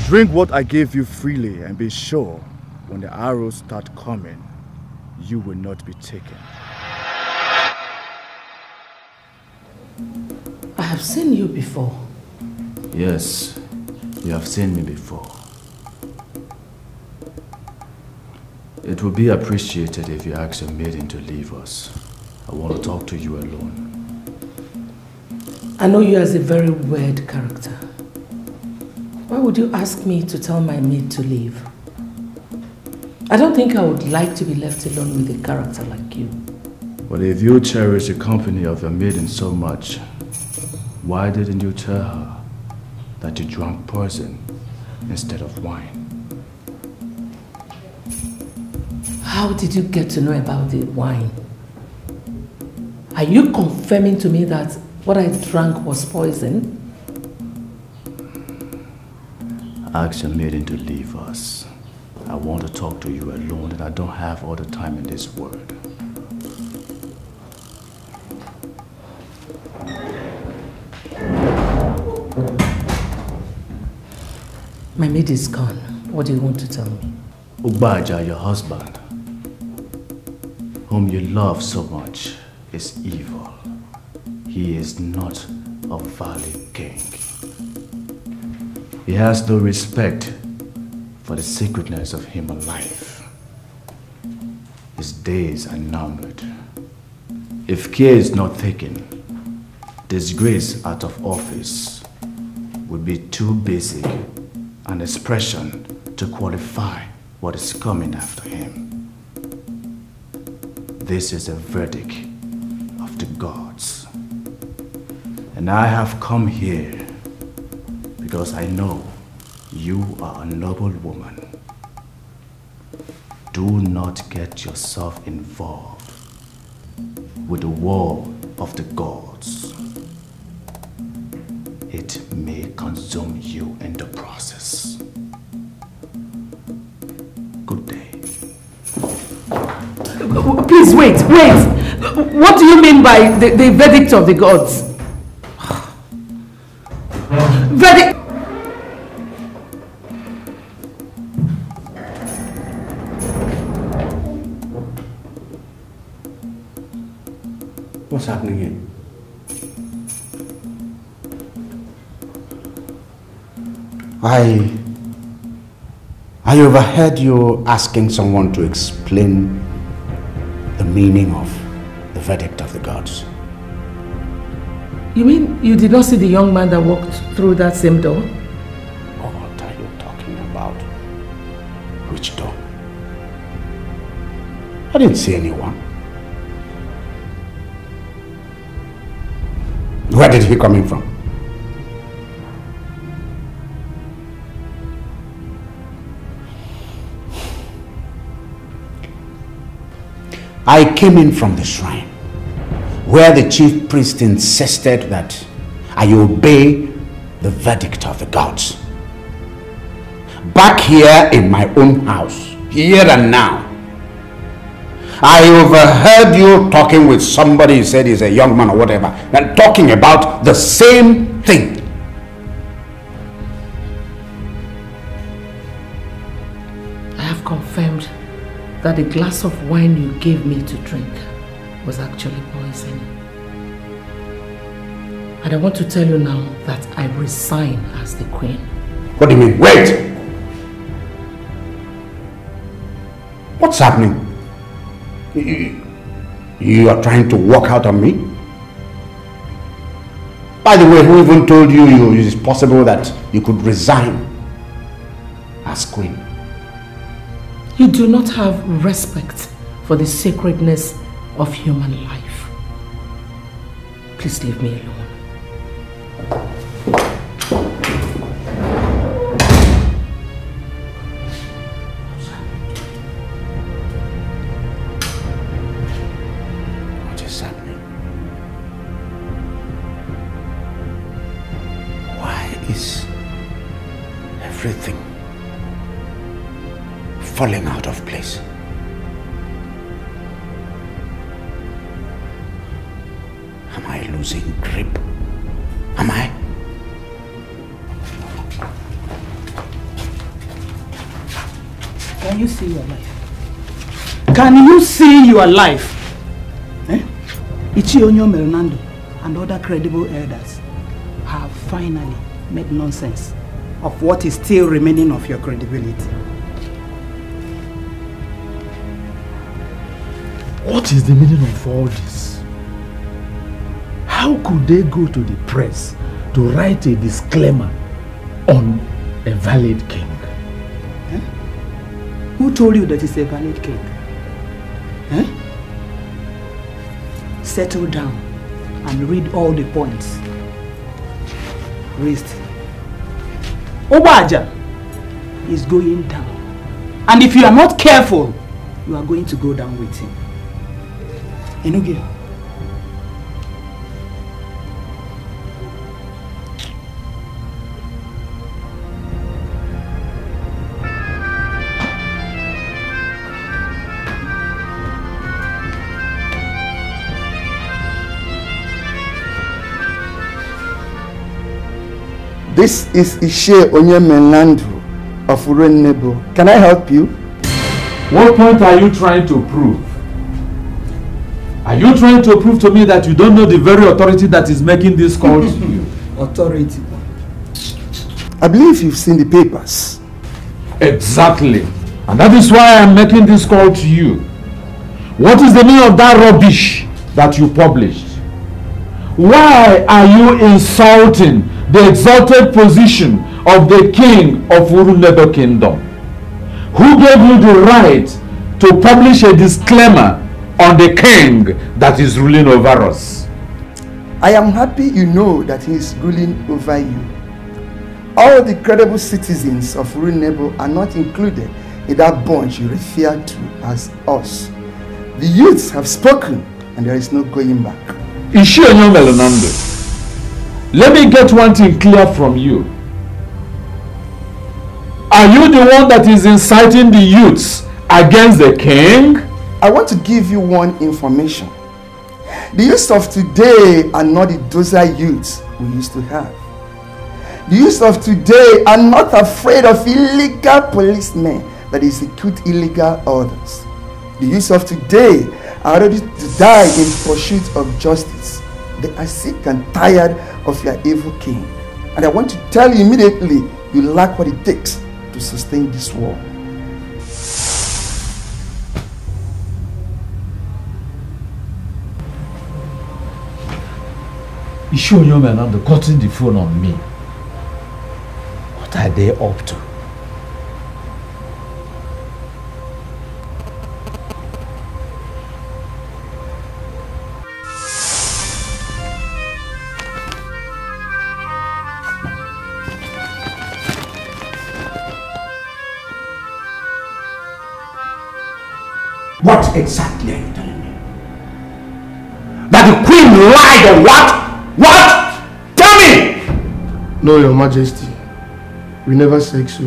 Drink what I gave you freely and be sure when the arrows start coming, you will not be taken. I have seen you before. Yes, you have seen me before. It would be appreciated if you ask your maiden to leave us. I want to talk to you alone. I know you as a very weird character. Why would you ask me to tell my maid to leave? I don't think I would like to be left alone with a character like you. But if you cherish the company of your maiden so much, why didn't you tell her that you drank poison instead of wine? How did you get to know about the wine? Are you confirming to me that what I drank was poison? Ask your maiden to leave us. I want to talk to you alone and I don't have all the time in this world. My maid is gone. What do you want to tell me? Ubaja, your husband, whom you love so much, is evil. He is not a valid king. He has no respect for the sacredness of human life. His days are numbered. If care is not taken, disgrace out of office would be too basic an expression to qualify what is coming after him. This is a verdict of the gods. And I have come here because I know you are a noble woman. Do not get yourself involved with the war of the gods. It may consume you in the process. Good day. Please wait. What do you mean by the verdict of the gods? Verdict? What's happening here? I overheard you asking someone to explain the meaning of the verdict of the gods. You mean you did not see the young man that walked through that same door? What are you talking about? Which door? I didn't see anyone. Where did he come in from? I came in from the shrine, where the chief priest insisted that I obey the verdict of the gods. Back here in my own house, here and now, I overheard you talking with somebody, you said he's a young man or whatever, and talking about the same thing. I have confirmed that the glass of wine you gave me to drink was actually poison. And I want to tell you now that I resign as the queen. What do you mean? Wait! What's happening? You are trying to walk out on me? By the way, who even told you it is possible that you could resign as queen? You do not have respect for the sacredness of human life. Please leave me alone. What is happening? Why is everything falling out of place? Am I losing grip? Am I? Can you see your life? Can you see your life? Ezeonu Meronando and other credible elders have finally made nonsense of what is still remaining of your credibility. What is the meaning of all this? How could they go to the press to write a disclaimer on a valid king? Who told you that it's a valid king? Settle down and read all the points. Rest. Ubaja is going down. And if you are not careful, you are going to go down with him. Enuge. This is Ezeonu of Urunebo. Can I help you? What point are you trying to prove? Are you trying to prove to me that you don't know the very authority that is making this call to you? Authority. I believe you've seen the papers. Exactly. And that is why I'm making this call to you. What is the meaning of that rubbish that you published? Why are you insulting the exalted position of the king of Urunebo kingdom? Who gave you the right to publish a disclaimer on the king that is ruling over us? I am happy you know that he is ruling over you. All the credible citizens of Urunebo are not included in that bunch you refer to as us. The youths have spoken and there is no going back. Ezeonu Meronando, let me get one thing clear from you. Are you the one that is inciting the youths against the king? I want to give you one information. The youths of today are not the dozer youths we used to have. The youths of today are not afraid of illegal policemen that execute illegal orders. The youths of today are ready to die in pursuit of justice. They are sick and tired of your evil king. And I want to tell you immediately, you lack what it takes to sustain this war. Ezeonu Meronando cutting the phone on me. What are they up to? What exactly are you telling me? That the queen lied or what? What? Tell me! No, Your Majesty. We never said so.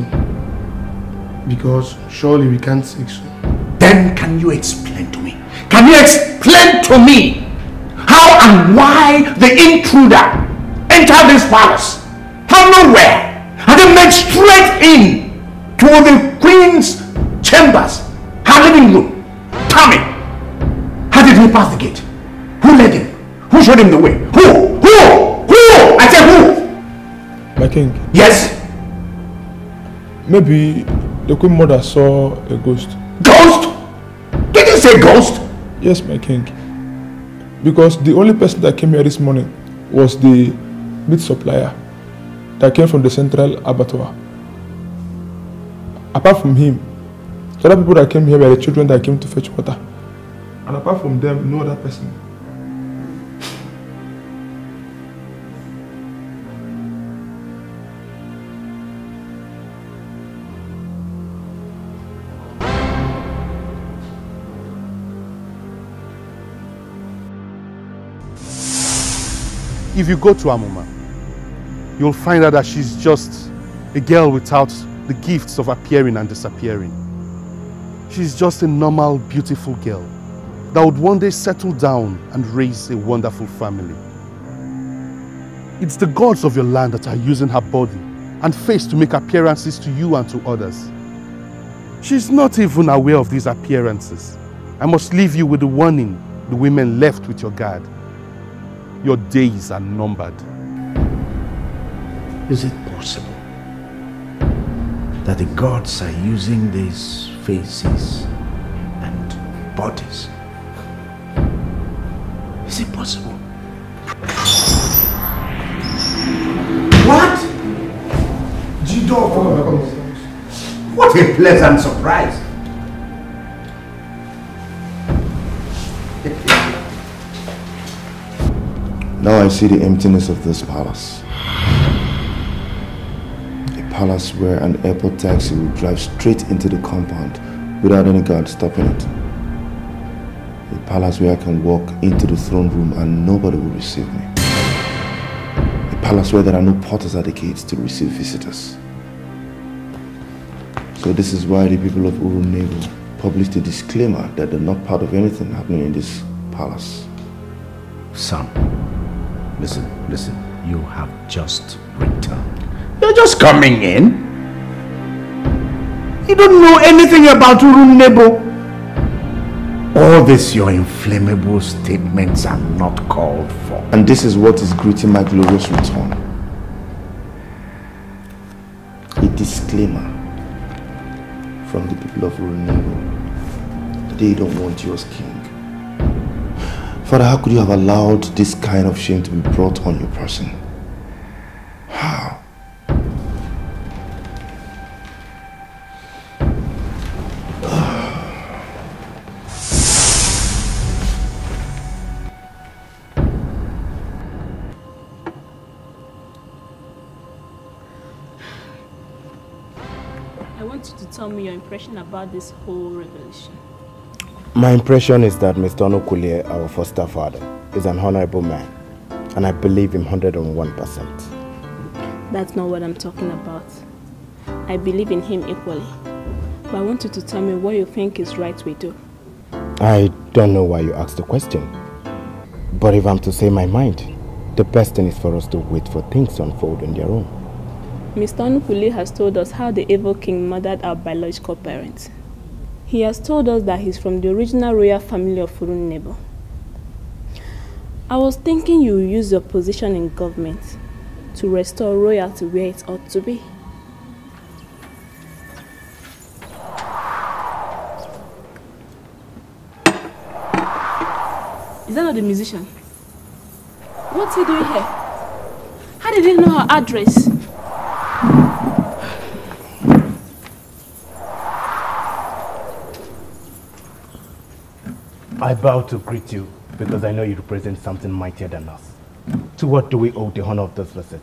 Because surely we can't say so. Then can you explain to me? Can you explain to me how and why the intruder entered this palace from nowhere and then went straight in to the queen's chambers, her living room? Tell me, how did he pass the gate? Who led him? Who showed him the way? Who? I said who? My king. Yes? Maybe the queen mother saw a ghost. Ghost? Did you say ghost? Yes, my king. Because the only person that came here this morning was the meat supplier that came from the central abattoir. Apart from him, the other people that came here were the children that came to fetch water. And apart from them, no other person. If you go to Amuma, you'll find out that she's just a girl without the gifts of appearing and disappearing. She's just a normal, beautiful girl that would one day settle down and raise a wonderful family. It's the gods of your land that are using her body and face to make appearances to you and to others. She's not even aware of these appearances. I must leave you with the warning the women left with your guard. Your days are numbered. Is it possible that the gods are using these faces and bodies? Is it possible? What? What a pleasant surprise! Now I see the emptiness of this palace. A palace where an airport taxi will drive straight into the compound without any guard stopping it. A palace where I can walk into the throne room and nobody will receive me. A palace where there are no porters at the gates to receive visitors. So this is why the people of Urunebo published a disclaimer that they're not part of anything happening in this palace. Son, listen. You have just returned. You're just coming in. You don't know anything about Urunebo. All these your inflammable statements are not called for. And this is what is greeting my glorious return. A disclaimer from the people of Urunebo. They don't want you as king. Father, how could you have allowed this kind of shame to be brought on your person? How? I want you to tell me your impression about this whole revelation. My impression is that Mr. Okoli, our foster father, is an honorable man, and I believe him 101%. That's not what I'm talking about. I believe in him equally. But I want you to tell me what you think is right we do. I don't know why you asked the question. But if I'm to say my mind, the best thing is for us to wait for things to unfold on their own. Mr. Okoli has told us how the evil king murdered our biological parents. He has told us that he's from the original royal family of Urunebo. I was thinking you will use your position in government to restore royalty where it ought to be. Is that not the musician? What's he doing here? How did he know her address? I bow to greet you because I know you represent something mightier than us. To what do we owe the honor of this visit?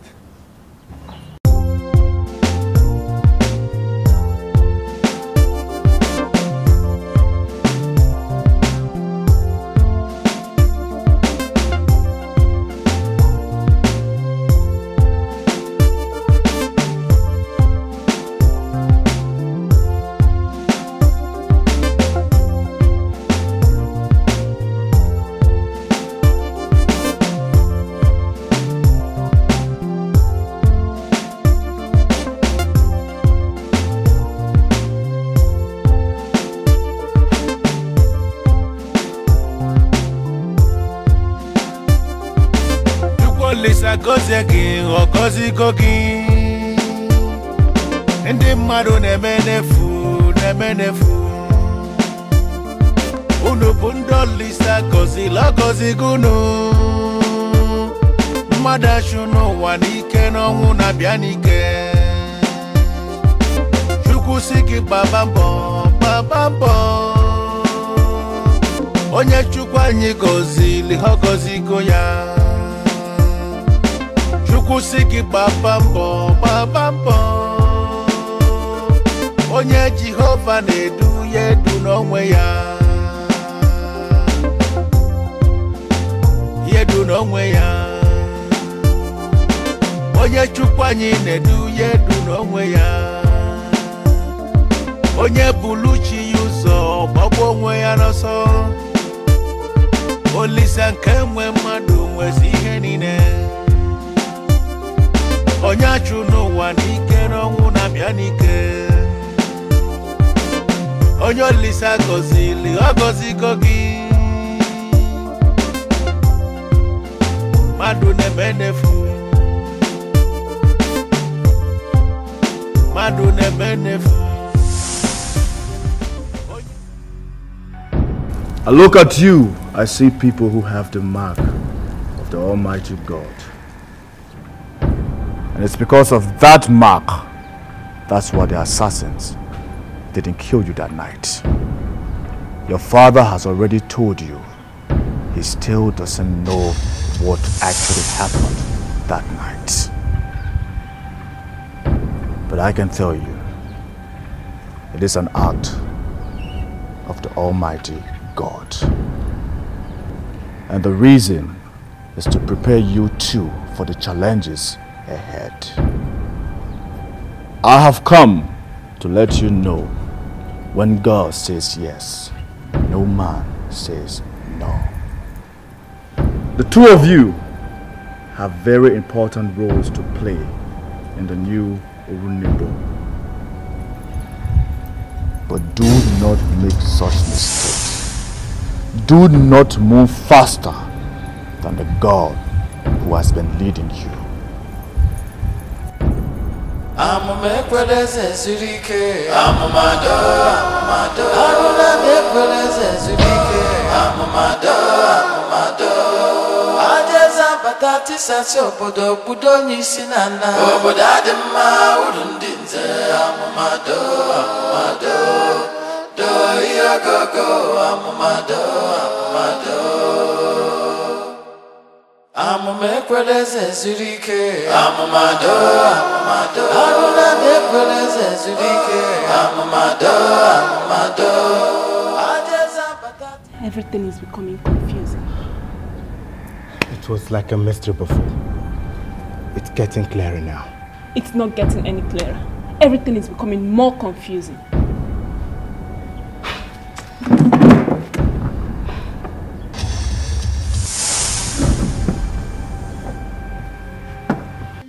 Ngozi kogi ndi mmadụ na-emenefu unu bụ ndị Olisa gọzi gunu mmadụ achụ n'ụwa n'ike n'ọnwụ na-abịa n'ike Chukwu sị gị gbaba mbọ onye Chukwu anyị gọzili ha gọzigo ya Kusiki baba mbọ onye Jehova na-edu ya edu n'onwe ya onye Chukwu anyị na-edu ya edu n'onwe ya onye buluchi ya ụzọ gbagbo onwe ya n'ọsọ Olisa nke nwe mmadụ nwezi ihe niile onye achụ n'ụwa n'ike n'ọnwụ na-abịa n'ike onyo lisa gozili ogozi gogi madu ne menefu madu ne menefu. I look at you, I see people who have the mark of the Almighty God. And it's because of that mark, that's why the assassins didn't kill you that night. Your father has already told you he still doesn't know what actually happened that night. But I can tell you, it is an act of the Almighty God. And the reason is to prepare you too for the challenges ahead. I have come to let you know, when God says yes, no man says no. The two of you have very important roles to play in the new Urunebo. But do not make such mistakes. Do not move faster than the God who has been leading you. Everything is becoming confusing. It was like a mystery before. It's getting clearer now. It's not getting any clearer. Everything is becoming more confusing.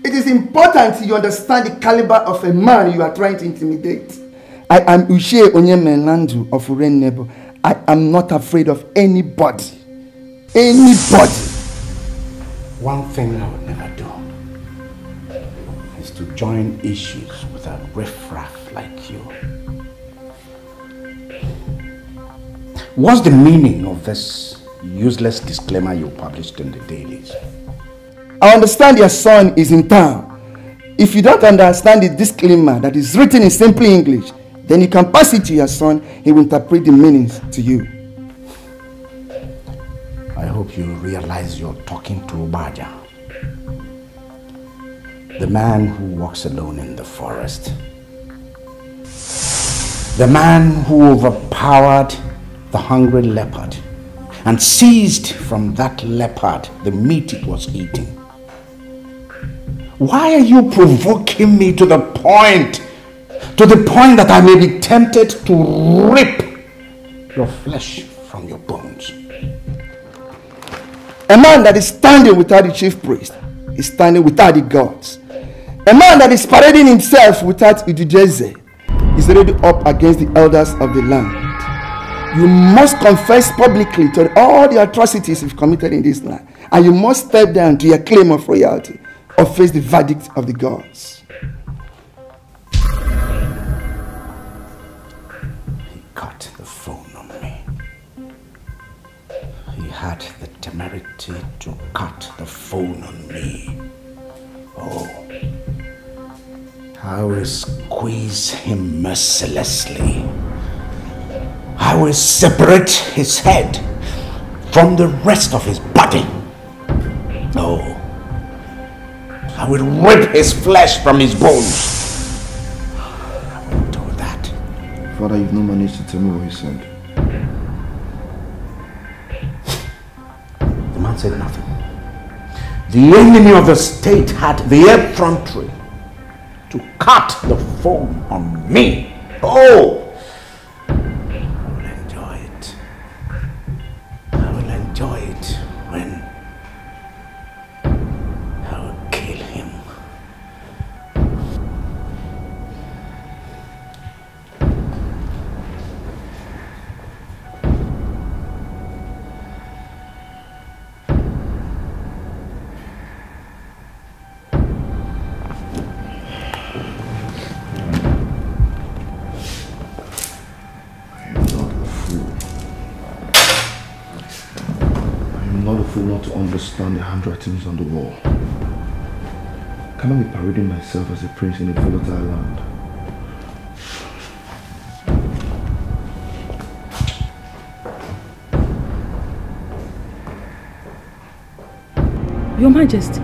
It is important you understand the caliber of a man you are trying to intimidate. I am Ugezu of Urunebo. I am not afraid of anybody. Anybody. One thing I would never do is to join issues with a riffraff like you. What's the meaning of this useless disclaimer you published in the dailies? I understand your son is in town. If you don't understand the disclaimer that is written in simple English, then you can pass it to your son. He will interpret the meanings to you. I hope you realize you're talking to ubaja, the man who walks alone in the forest, the man who overpowered the hungry leopard and seized from that leopard the meat it was eating. Why are you provoking me to the point that I may be tempted to rip your flesh from your bones? A man that is standing without the chief priest is standing without the gods. A man that is parading himself without Ugezu is already up against the elders of the land. You must confess publicly to all the atrocities you've committed in this land, and you must step down to your claim of royalty or face the verdict of the gods. He cut the phone on me. He had the temerity to cut the phone on me. Oh, I will squeeze him mercilessly. I will separate his head from the rest of his body. Oh, I will rip his flesh from his bones. I will do that. Father, you've not managed to tell me what he said. The man said nothing. The enemy of the state had the effrontery to cut the phone on me. Oh! I will enjoy it. I will enjoy it when I will kill him. understand the handwritings on the wall. Can I be parading myself as a prince in a volatile land? Your Majesty,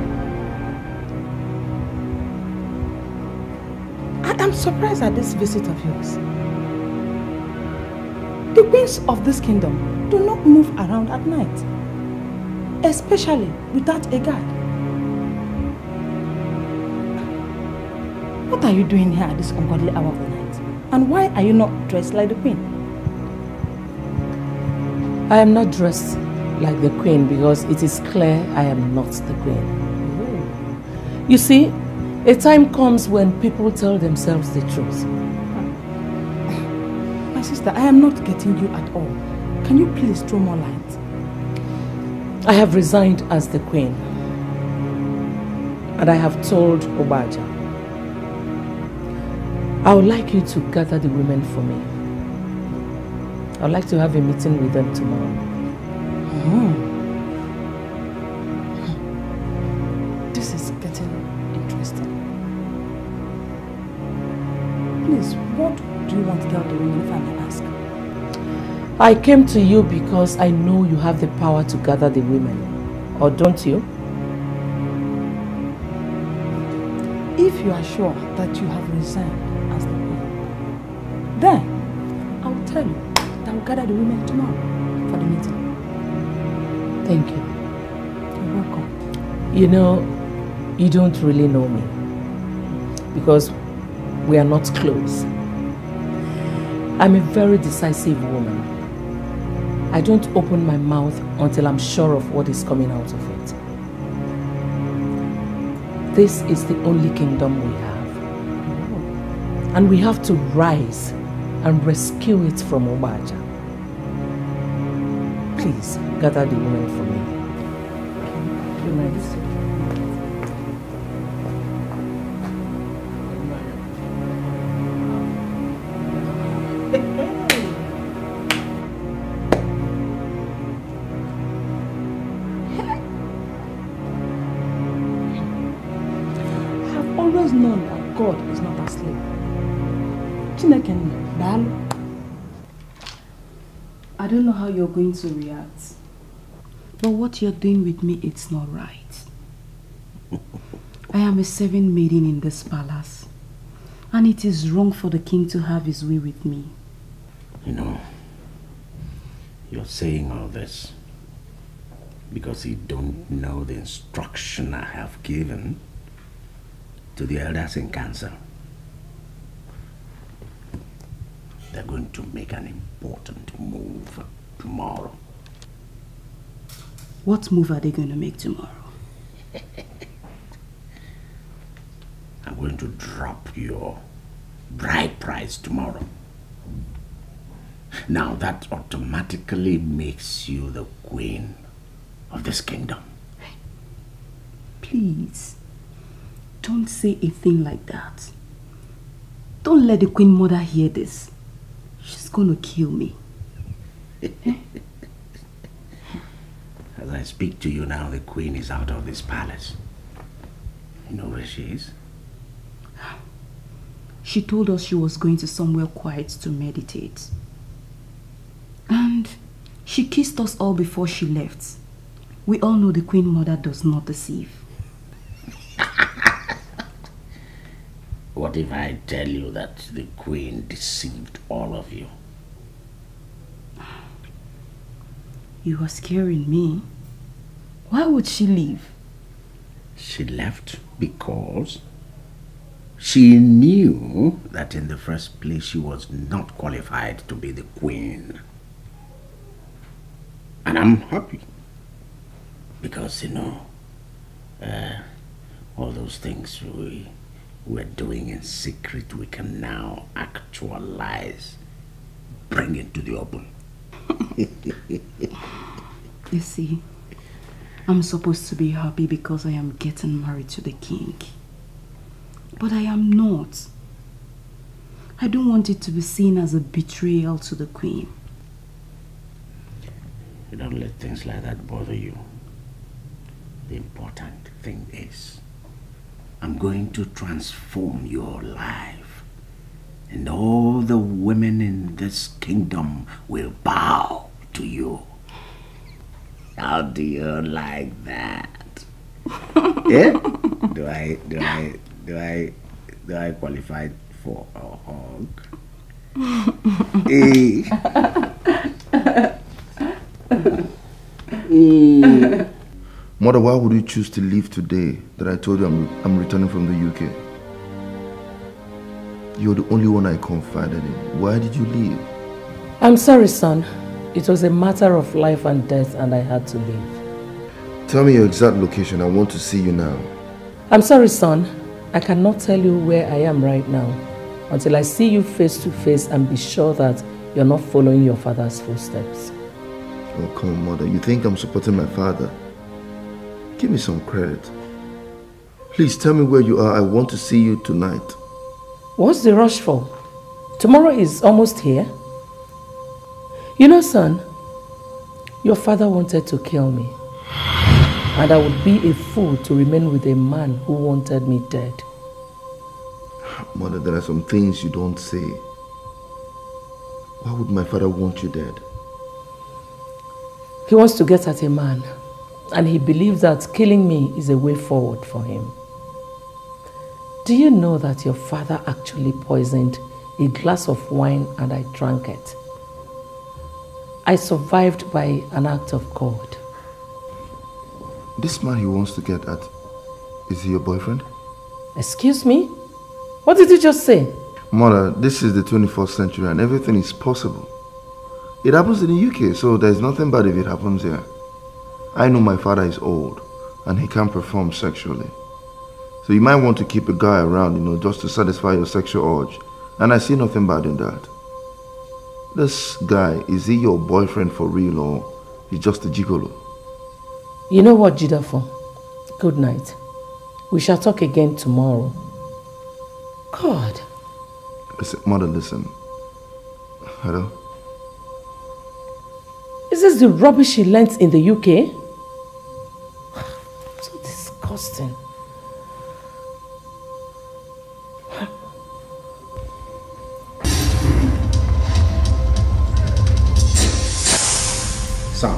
I'm surprised at this visit of yours. The queens of this kingdom do not move around at night, especially without a guard. What are you doing here at this ungodly hour of the night? And why are you not dressed like the queen? I am not dressed like the queen because it is clear I am not the queen. You see, a time comes when people tell themselves the truth. My sister, I am not getting you at all. Can you please throw more light? I have resigned as the queen. And I have told Ubaja. I would like you to gather the women for me. I would like to have a meeting with them tomorrow. This is getting interesting. Please, what do you want to tell the women, if I may ask? I came to you because I know you have the power to gather the women. Or don't you? If you are sure that you have resigned as the queen, then I will tell you that I will gather the women tomorrow for the meeting. Thank you. You're welcome. You know, you don't really know me because we are not close. I'm a very decisive woman. I don't open my mouth until I'm sure of what is coming out of it. This is the only kingdom we have. And we have to rise and rescue it from Ubaja. Please, gather the women for me. Good night. I've always known that God is not asleep. Chineke, Dalo. I don't know how you're going to react. But what you're doing with me, it's not right. I am a serving maiden in this palace. And it is wrong for the king to have his way with me. You know, you're saying all this because you don't know the instruction I have given to the elders in council. They're going to make an important move tomorrow. What move are they going to make tomorrow? I'm going to drop your bride price tomorrow. Now that automatically makes you the queen of this kingdom. Please, don't say a thing like that. Don't let the queen mother hear this. She's gonna kill me. As I speak to you now, the queen is out of this palace. You know where she is? She told us she was going to somewhere quiet to meditate. And she kissed us all before she left. We all know the queen mother does not deceive. What if I tell you that the queen deceived all of you? You are scaring me. Why would she leave? She left because she knew that in the first place she was not qualified to be the queen. And I'm happy because, you know, all those things we were doing in secret, we can now actualize, bring it to the open. You see, I'm supposed to be happy because I am getting married to the king. But I am not. I don't want it to be seen as a betrayal to the queen. You don't let things like that bother you. The important thing is, I'm going to transform your life. And all the women in this kingdom will bow to you. How do you like that? Yeah? Do I qualify for a hug? Mother, why would you choose to leave today that I told you I'm returning from the UK? You're the only one I confided in. Why did you leave? I'm sorry, son. It was a matter of life and death and I had to leave. Tell me your exact location. I want to see you now. I'm sorry, son. I cannot tell you where I am right now until I see you face to face and be sure that you're not following your father's footsteps. Oh, come on, Mother. You think I'm supporting my father? Give me some credit. Please tell me where you are. I want to see you tonight. What's the rush for? Tomorrow is almost here. You know, son, your father wanted to kill me. And I would be a fool to remain with a man who wanted me dead. Mother, there are some things you don't say. Why would my father want you dead? He wants to get at a man. And he believes that killing me is a way forward for him. Do you know that your father actually poisoned a glass of wine and I drank it? I survived by an act of God. This man he wants to get at, is he your boyfriend? Excuse me? What did you just say? Mother, this is the 21st century and everything is possible. It happens in the UK, so there's nothing bad if it happens here. I know my father is old and he can't perform sexually. So you might want to keep a guy around, just to satisfy your sexual urge. And I see nothing bad in that. This guy, is he your boyfriend for real or he's just a gigolo? You know what, Jidafo? Good night. We shall talk again tomorrow. God. Listen, Mother, listen. Hello? Is this the rubbish he learnt in the UK? So disgusting. Son,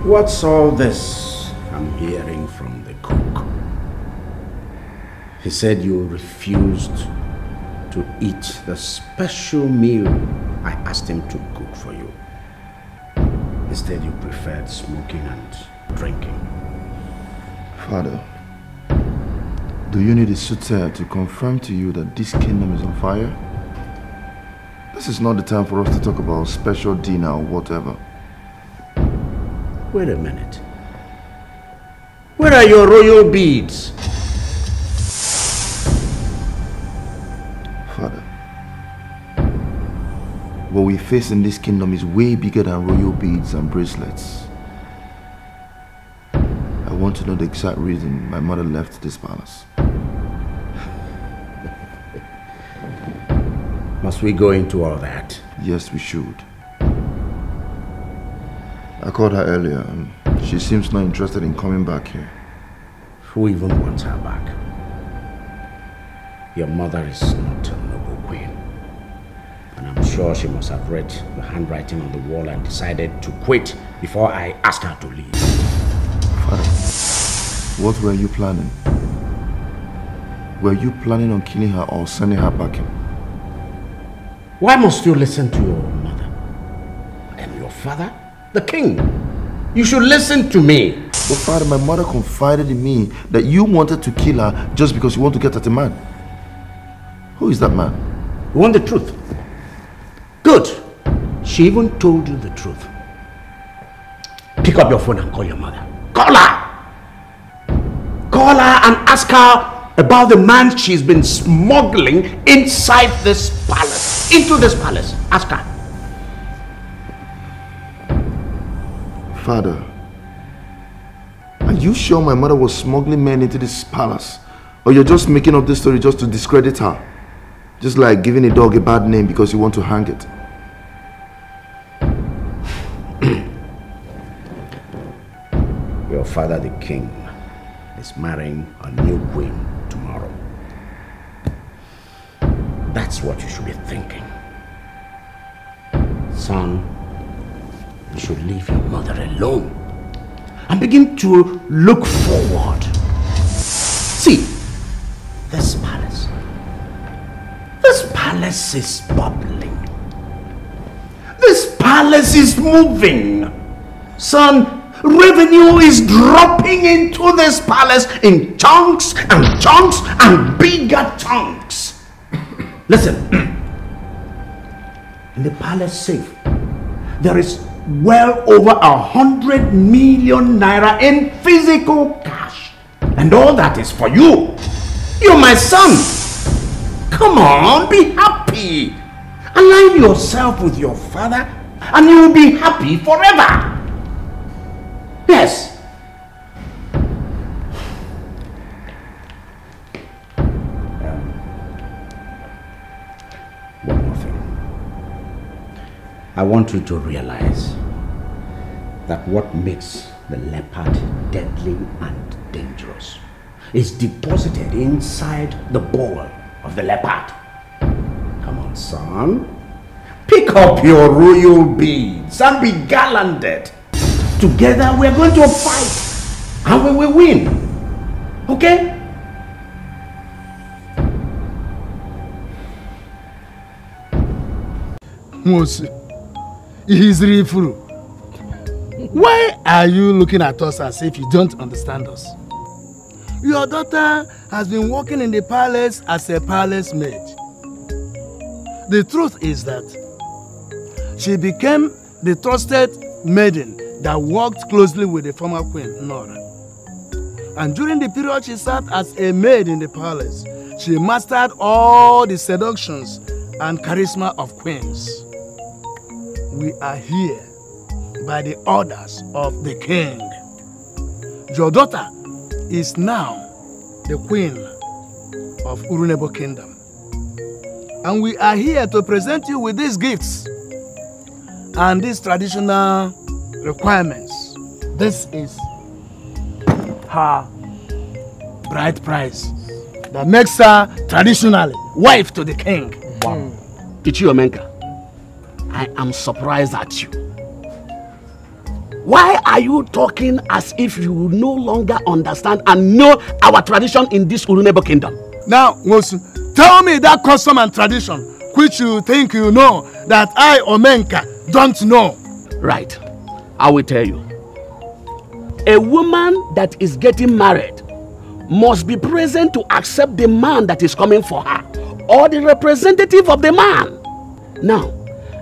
what's all this I'm hearing from the cook? He said you refused to eat the special meal I asked him to cook for you. Instead, you preferred smoking and drinking. Father, do you need a soothsayer to confirm to you that this kingdom is on fire? This is not the time for us to talk about special dinner or whatever. Wait a minute. Where are your royal beads? Father, what we face in this kingdom is way bigger than royal beads and bracelets. I want to know the exact reason my mother left this palace. Must we go into all that? Yes, we should. I called her earlier and she seems not interested in coming back here. Who even wants her back? Your mother is not a noble queen. And I'm sure she must have read the handwriting on the wall and decided to quit before I asked her to leave. Father, what were you planning? Were you planning on killing her or sending her packing? Why must you listen to your mother? I am your father, the king. You should listen to me. But Father, my mother confided in me that you wanted to kill her just because you want to get at a man. Who is that man? You want the truth? Good. She even told you the truth. Pick up your phone and call your mother. Call her! Call her and ask her about the man she's been smuggling inside this palace. Into this palace. Ask her. Father, are you sure my mother was smuggling men into this palace? Or you're just making up this story just to discredit her? Just like giving a dog a bad name because you want to hang it. Your your father, the king, is marrying a new queen tomorrow. That's what you should be thinking. Son, you should leave your mother alone and begin to look forward. See, this palace is bubbling. This palace is moving. Son, revenue is dropping into this palace in chunks and bigger chunks. Listen, in the palace safe, there is well over 100 million naira in physical cash. And all that is for you. You're my son. Come on, be happy. Align yourself with your father and you will be happy forever. Yes. One more thing. I want you to realize that what makes the leopard deadly and dangerous is deposited inside the ball of the leopard. Come on, son. Pick up your royal beads and be gallanted. Together we're going to fight and we will win. Okay? Ngozi, he's really through. Why are you looking at us as if you don't understand us? Your daughter has been working in the palace as a palace maid. The truth is that she became the trusted maiden that worked closely with the former queen, Nora. And during the period she served as a maid in the palace, she mastered all the seductions and charisma of queens. We are here by the orders of the king. Your daughter is now the queen of Urunebo kingdom. And we are here to present you with these gifts and these traditional requirements. This is her bride price that makes her traditionally wife to the king. Wow. Chiemerie, I am surprised at you. Why are you talking as if you no longer understand and know our tradition in this Urunebo kingdom? Now, Ngozi, tell me that custom and tradition which you think you know that I, Omenka, don't know. Right. I will tell you. A woman that is getting married must be present to accept the man that is coming for her, or the representative of the man. Now,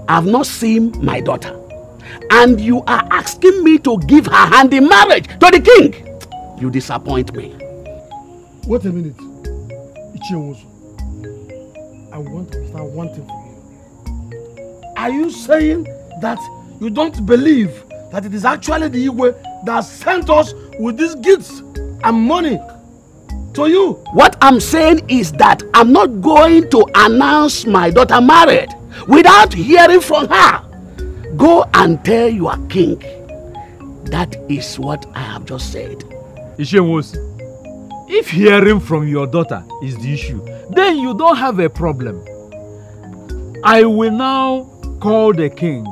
I have not seen my daughter, and you are asking me to give her hand in marriage to the king. You disappoint me. Wait a minute. Ichiewozu, I want to understand one thing from you. Are you saying that you don't believe that it is actually the Igwe that sent us with these gifts and money to you? What I'm saying is that I'm not going to announce my daughter married without hearing from her. Go and tell your king. That is what I have just said. Ishenwosi, if hearing from your daughter is the issue, then you don't have a problem. I will now call the king,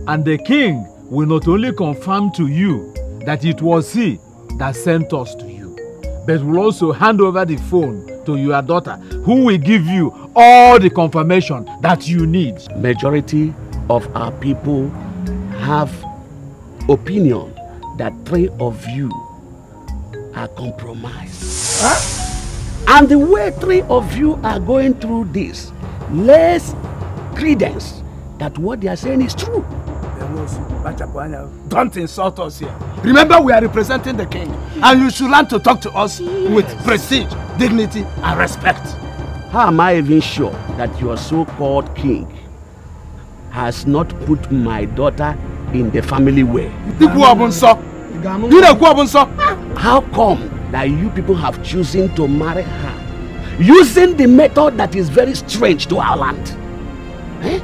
and the king will not only confirm to you that it was he that sent us to you, but will also hand over the phone to your daughter, who will give you all the confirmation that you need. Majority of our people have opinion that 3 of you are compromised. Huh? And the way 3 of you are going through this, less credence that what they are saying is true. Don't insult us here. Remember, we are representing the king, and you should learn to talk to us with prestige, dignity, and respect. How am I even sure that your so-called king has not put my daughter in the family way? How come that you people have chosen to marry her using the method that is very strange to our land? Eh?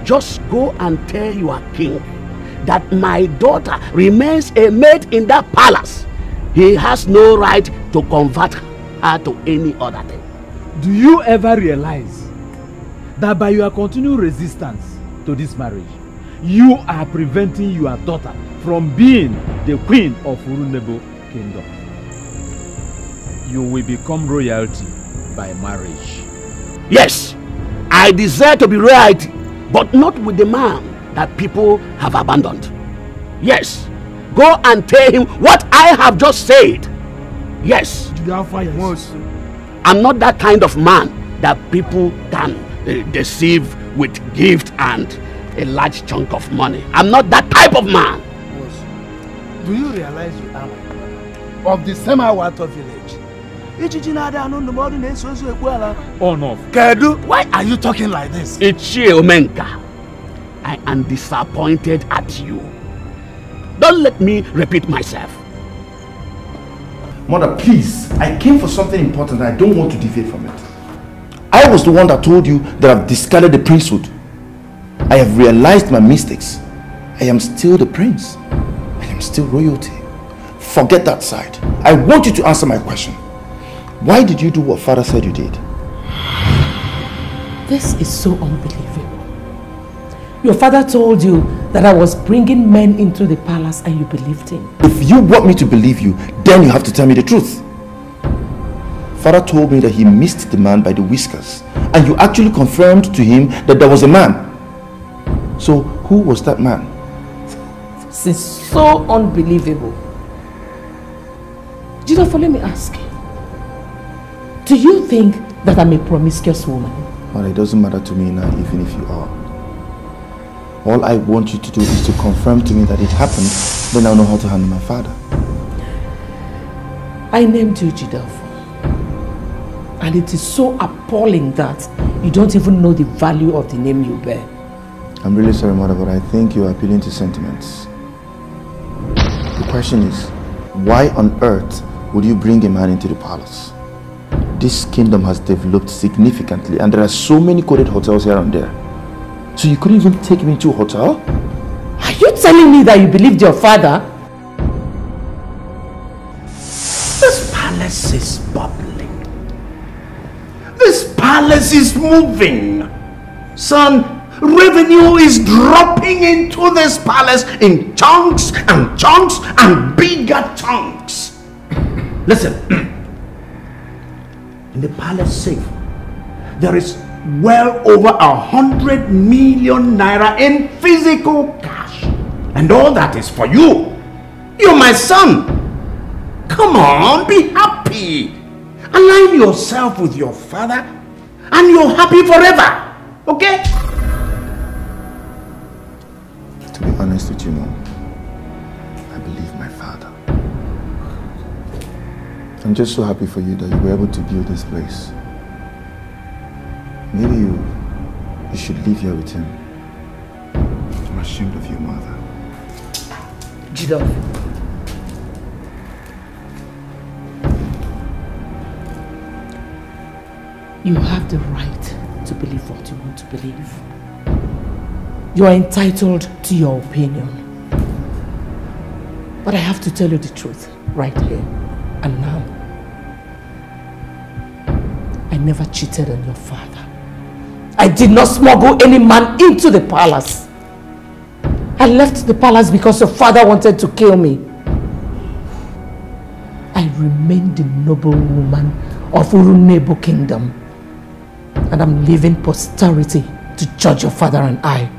Just go and tell your king that my daughter remains a maid in that palace, he has no right to convert her to any other thing. Do you ever realize that by your continued resistance to this marriage, you are preventing your daughter from being the queen of Urunebo kingdom? You will become royalty by marriage. Yes, I desire to be royalty, but not with the man that people have abandoned. Yes, go and tell him what I have just said. Yes. I'm not that kind of man that people can deceive with gift and a large chunk of money. I'm not that type of man. Do you realize you are of the same Awato village? Oh no. Kedu, why are you talking like this? Chiemerie, I am disappointed at you. Don't let me repeat myself. Mother, please, I came for something important. I don't want to deviate from it. I was the one that told you that I've discarded the princehood. I have realized my mistakes. I am still the prince. I am still royalty. Forget that side. I want you to answer my question. Why did you do what father said you did? This is so unbelievable. Your father told you that I was bringing men into the palace and you believed him. If you want me to believe you, then you have to tell me the truth. Father told me that he missed the man by the whiskers, and you actually confirmed to him that there was a man. So who was that man? This is so unbelievable. Jidofo, let me ask you. Do you think that I'm a promiscuous woman? Well, it doesn't matter to me now, even if you are. All I want you to do is to confirm to me that it happened, then I'll know how to handle my father. I named you Jidofo. And it is so appalling that you don't even know the value of the name you bear. I'm really sorry, Mother, but I think you're appealing to sentiments. The question is, why on earth would you bring a man into the palace? This kingdom has developed significantly and there are so many coded hotels here and there. So you couldn't even take me to a hotel? Are you telling me that you believed your father? This palace is bubbling. This palace is moving. Son, revenue is dropping into this palace in chunks and bigger chunks. Listen, in the palace safe, there is well over 100 million naira in physical cash. And all that is for you. You're my son. Come on, be happy. Align yourself with your father and you're happy forever. Okay? To be honest with you, Mom, I believe my father. I'm just so happy for you that you were able to build this place. Maybe you should live here with him. I'm ashamed of you, Mother. Jidofo. You have the right to believe what you want to believe. You are entitled to your opinion. But I have to tell you the truth right here and now. I never cheated on your father. I did not smuggle any man into the palace. I left the palace because your father wanted to kill me. I remain the noble woman of Urunebo kingdom. And I'm leaving posterity to judge your father and I.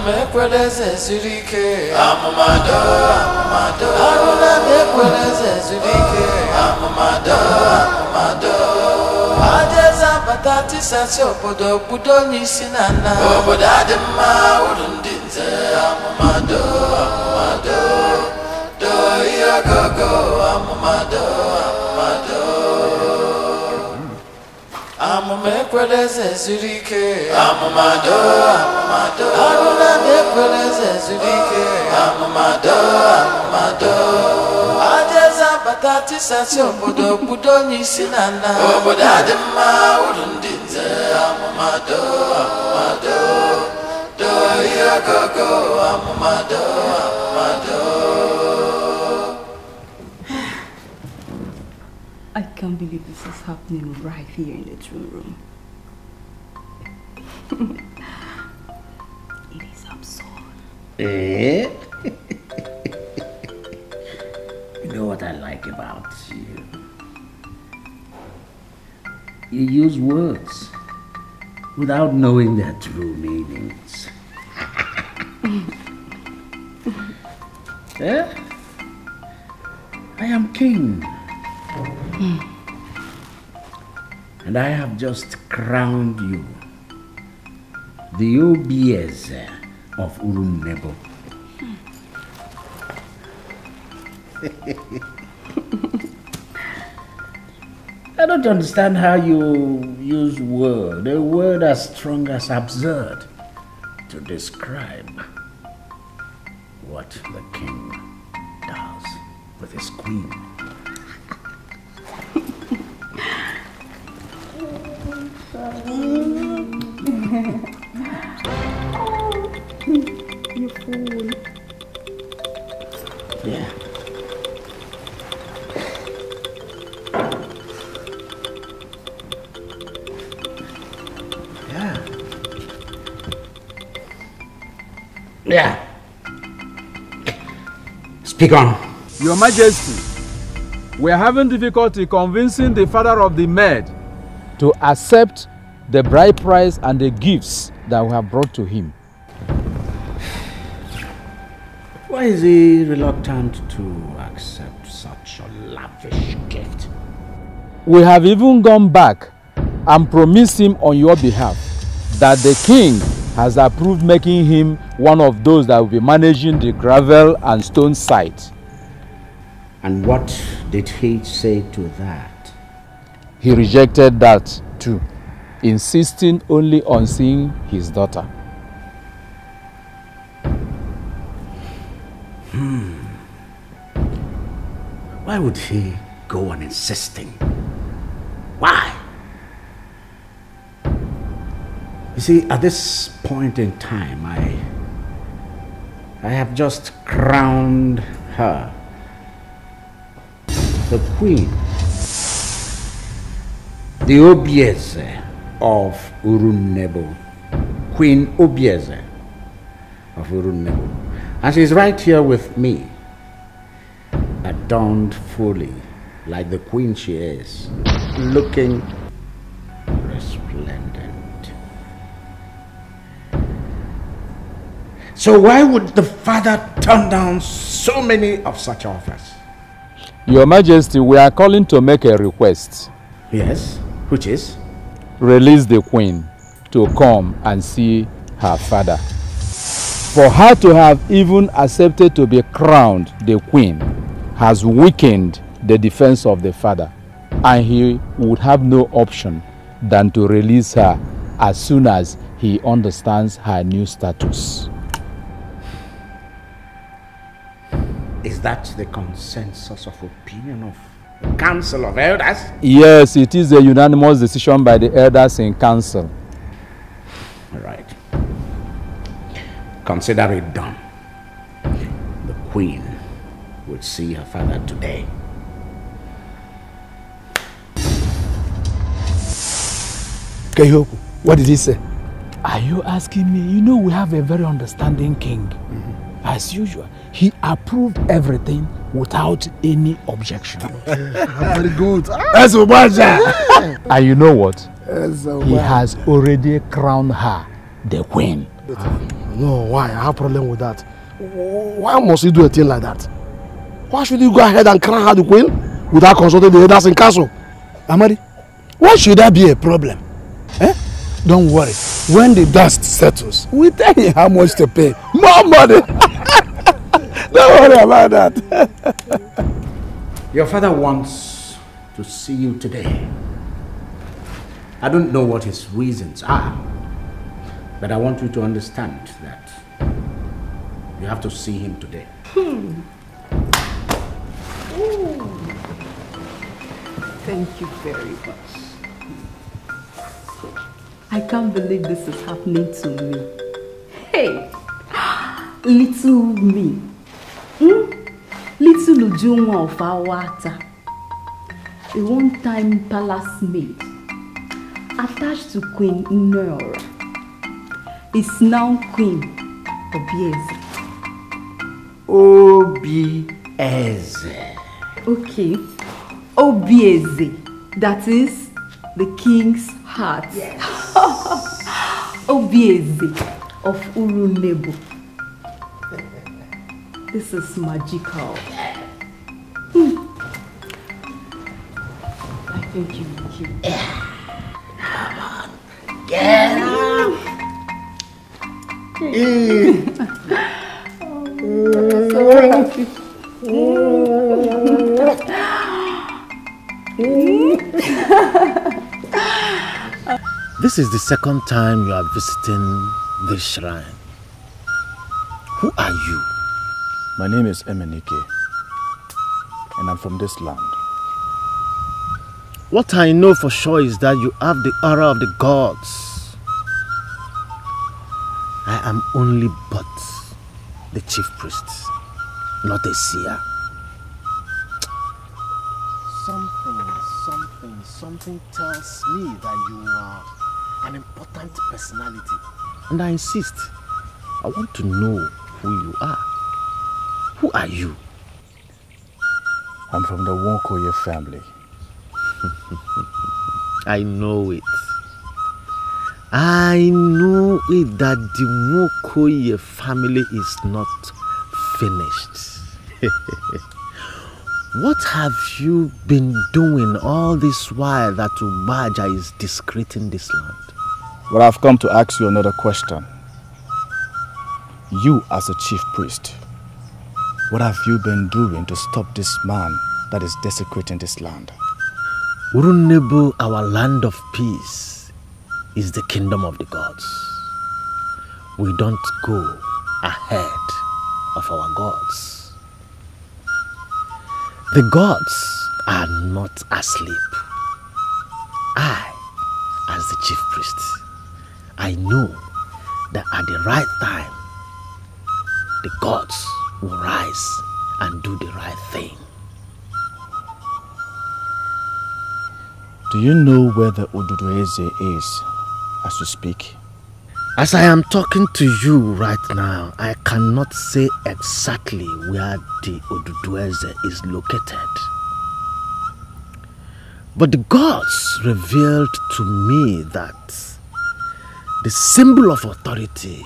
Ekweleze zurike amamado amamado aruna ekweleze zurike amamado amamado ajeza batati sase obodo budo nyisi nana obodo adimma urundinze amamado amamado do yogogo amamado amamado Amumekweleze zurike amumado amumado Aruna nekweleze zurike amumado amumado Ajeza batati sasi obodo budo nyisi nana Obodo adima urundinze amumado amumado Do ya gogo amumado amumado I can't believe this is happening right here in the throne room. It is absurd. Eh? You know what I like about you? You use words without knowing their true meanings. Eh? I am king. And I have just crowned you the Obieze of Urunebo. I don't understand how you use a word as strong as absurd, to describe what the king does with his queen. You fool. Yeah. Yeah. Speak on. Your Majesty, we are having difficulty convincing the father of the maid to accept the bride price and the gifts that we have brought to him. Why is he reluctant to accept such a lavish gift? We have even gone back and promised him on your behalf that the king has approved making him one of those that will be managing the gravel and stone site. And what did he say to that? He rejected that too, insisting only on seeing his daughter. Why would he go on insisting? Why? You see, at this point in time, I have just crowned her the queen, the Obieze of Urunebo, Queen Obieze of Urunebo. And she's right here with me, adorned fully like the queen she is, looking resplendent. So why would the father turn down so many of such offers? Your Majesty, we are calling to make a request. Yes, which is? Release the queen to come and see her father. For her to have even accepted to be crowned the queen has weakened the defense of the father, and he would have no option than to release her as soon as he understands her new status. Is that the consensus of opinion of the Council of Elders? Yes, it is a unanimous decision by the elders in council. All right. Consider it done. The queen would see her father today. Kehoku, what did he say? Are you asking me? You know we have a very understanding king. As usual, he approved everything without any objection. Very good. That's ubaja. And you know what? He has already crowned her the queen. No, why? I have a problem with that. Why must he do a thing like that? Why should he go ahead and crown her the queen without consulting the elders in council? Amadi, why should that be a problem? Eh? Don't worry. When the dust settles, we tell him how much to pay. More money. Don't worry about that. Your father wants to see you today. I don't know what his reasons are, but I want you to understand that you have to see him today. Thank you very much. I can't believe this is happening to me. Hey, little me. Little Ujunwa of Awata. A one-time palace maid attached to Queen Nora is now Queen Obieze. Obieze. Okay, Obieze. That is the king's heart. Yes. Obieze of Urunebo. This is magical. I think you will kill me. Come on. Get up. This is the second time you are visiting this shrine. Who are you? My name is Emenike, and I'm from this land. What I know for sure is that you have the aura of the gods. I am only but the chief priest, not a seer. Something tells me that you are an important personality. And I insist. I want to know who you are. Who are you? I'm from the Nwokoye family. I know it. I know it that the Nwokoye family is not finished. What have you been doing all this while that ubaja is discreet in this land? Well, I've come to ask you another question. You as a chief priest, what have you been doing to stop this man that is desecrating this land? Urunebo, our land of peace, is the kingdom of the gods. We don't go ahead of our gods. The gods are not asleep. I, as the chief priest, I know that at the right time, the gods will rise and do the right thing. Do you know where the Odudueze is as you speak? As I am talking to you right now, I cannot say exactly where the Odudueze is located. But the gods revealed to me that the symbol of authority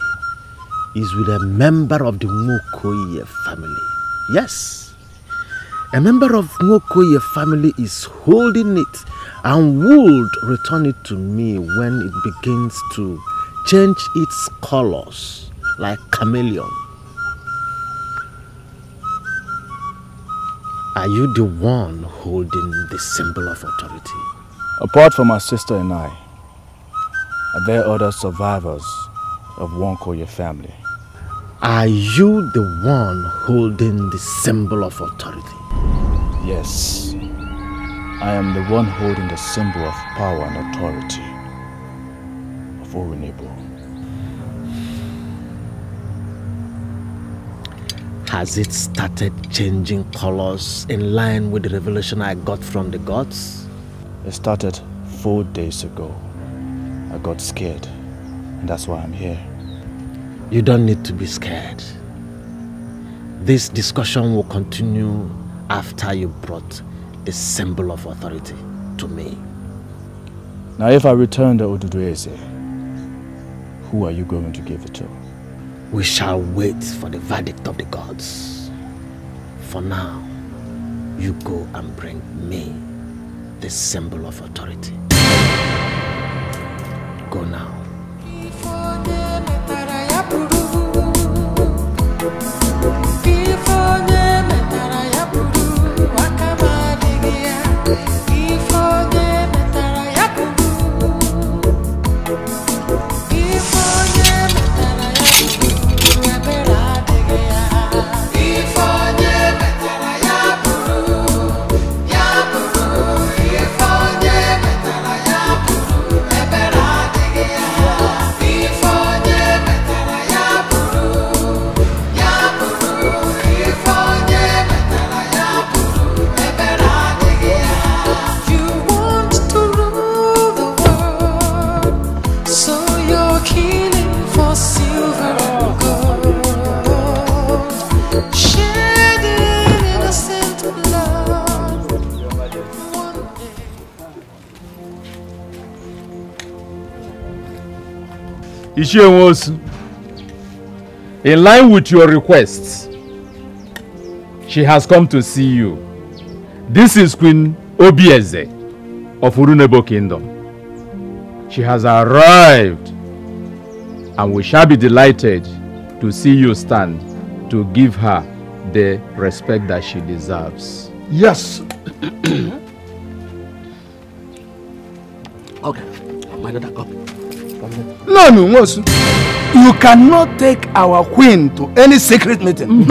is with a member of the Nwokoye family. Yes, a member of Nwokoye family is holding it and would return it to me when it begins to change its colors like chameleon. Are you the one holding the symbol of authority? Apart from my sister and I, are there other survivors of Nwokoye family? Are you the one holding the symbol of authority? Yes, I am the one holding the symbol of power and authority of Urunebo. Has it started changing colors in line with the revelation I got from the gods? It started 4 days ago. I got scared, and that's why I'm here. You don't need to be scared. This discussion will continue after you brought the symbol of authority to me. Now, if I return the Odudueze, who are you going to give it to? We shall wait for the verdict of the gods. For now, you go and bring me the symbol of authority. Go now. Ngozi, in line with your requests, she has come to see you. This is Queen Obi of Urunebo Kingdom. She has arrived, and we shall be delighted to see you stand to give her the respect that she deserves. Yes. Okay, my daughter, come. No, Ngozi. You cannot take our queen to any secret meeting.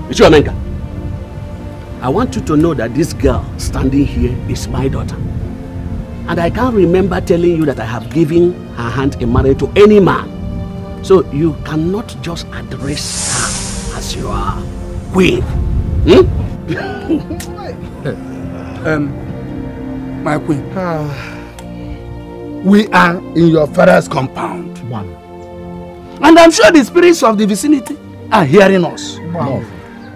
Chukwuemeka, I want you to know that this girl standing here is my daughter. And I can't remember telling you that I have given her hand in marriage to any man. So you cannot just address her as your queen. My queen. We are in your father's compound. And I'm sure the spirits of the vicinity are hearing us.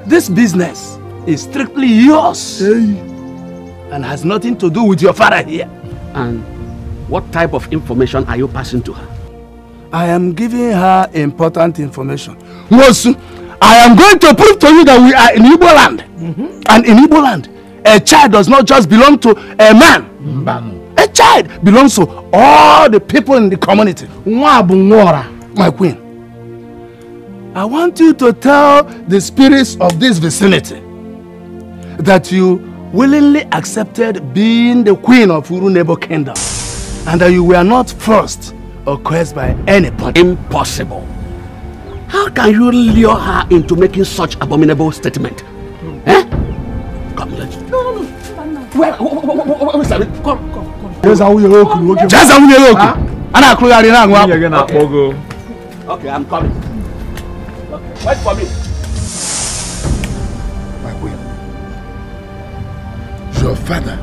This business is strictly yours. And has nothing to do with your father here. And what type of information are you passing to her? I am giving her important information. Ngozi, I am going to prove to you that we are in Igbo land. And in Igbo land, a child does not just belong to a man. A child belongs to all the people in the community. My queen, I want you to tell the spirits of this vicinity that you willingly accepted being the queen of Urunebo Kingdom and that you were not forced or coerced by anybody. Impossible. How can you lure her into making such abominable statement? Eh? Come, let's... No. Where is it? Come. Okay, I'm coming. Okay, wait for me. My queen, your father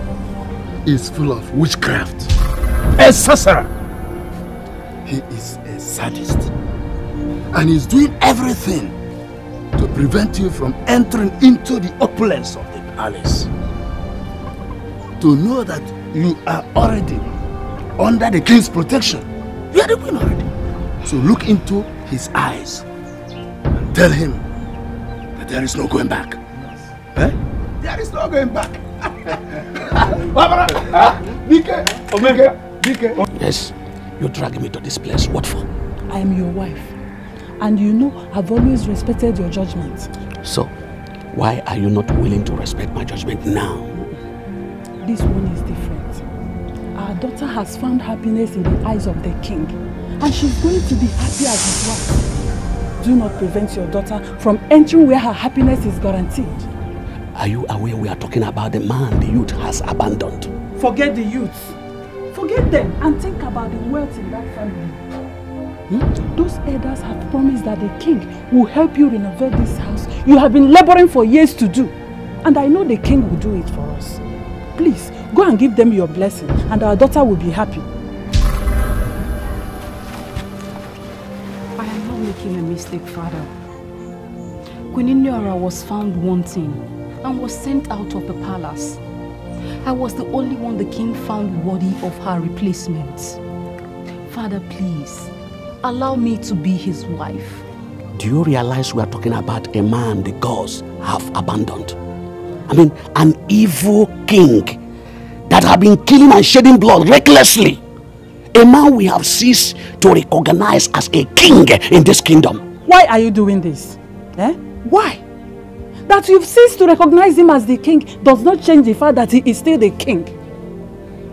is full of witchcraft. A sorcerer. He is a sadist. And he's doing everything to prevent you from entering into the opulence of the palace. To know that you are already under the king's protection. You are the queen already. So look into his eyes and tell him that there is no going back. Eh? There is no going back. Yes, you dragged me to this place. What for? I am your wife. And you know I've always respected your judgment. So, why are you not willing to respect my judgment now? This one is different. Our daughter has found happiness in the eyes of the king. And she's going to be happy as his wife. Do not prevent your daughter from entering where her happiness is guaranteed. Are you aware we are talking about the man the youth has abandoned? Forget the youth. Forget them and think about the wealth in that family. Those elders have promised that the king will help you renovate this house you have been laboring for years to do. And I know the king will do it for us. Please, go and give them your blessing and our daughter will be happy. I am not making a mistake, father. Queen Inyora was found wanting and was sent out of the palace. I was the only one the king found worthy of her replacement. Father, please, allow me to be his wife. Do you realize we are talking about a man the gods have abandoned? I mean, an evil king that have been killing and shedding blood recklessly. A man we have ceased to recognize as a king in this kingdom. Why are you doing this? Eh? Why? That you've ceased to recognize him as the king does not change the fact that he is still the king.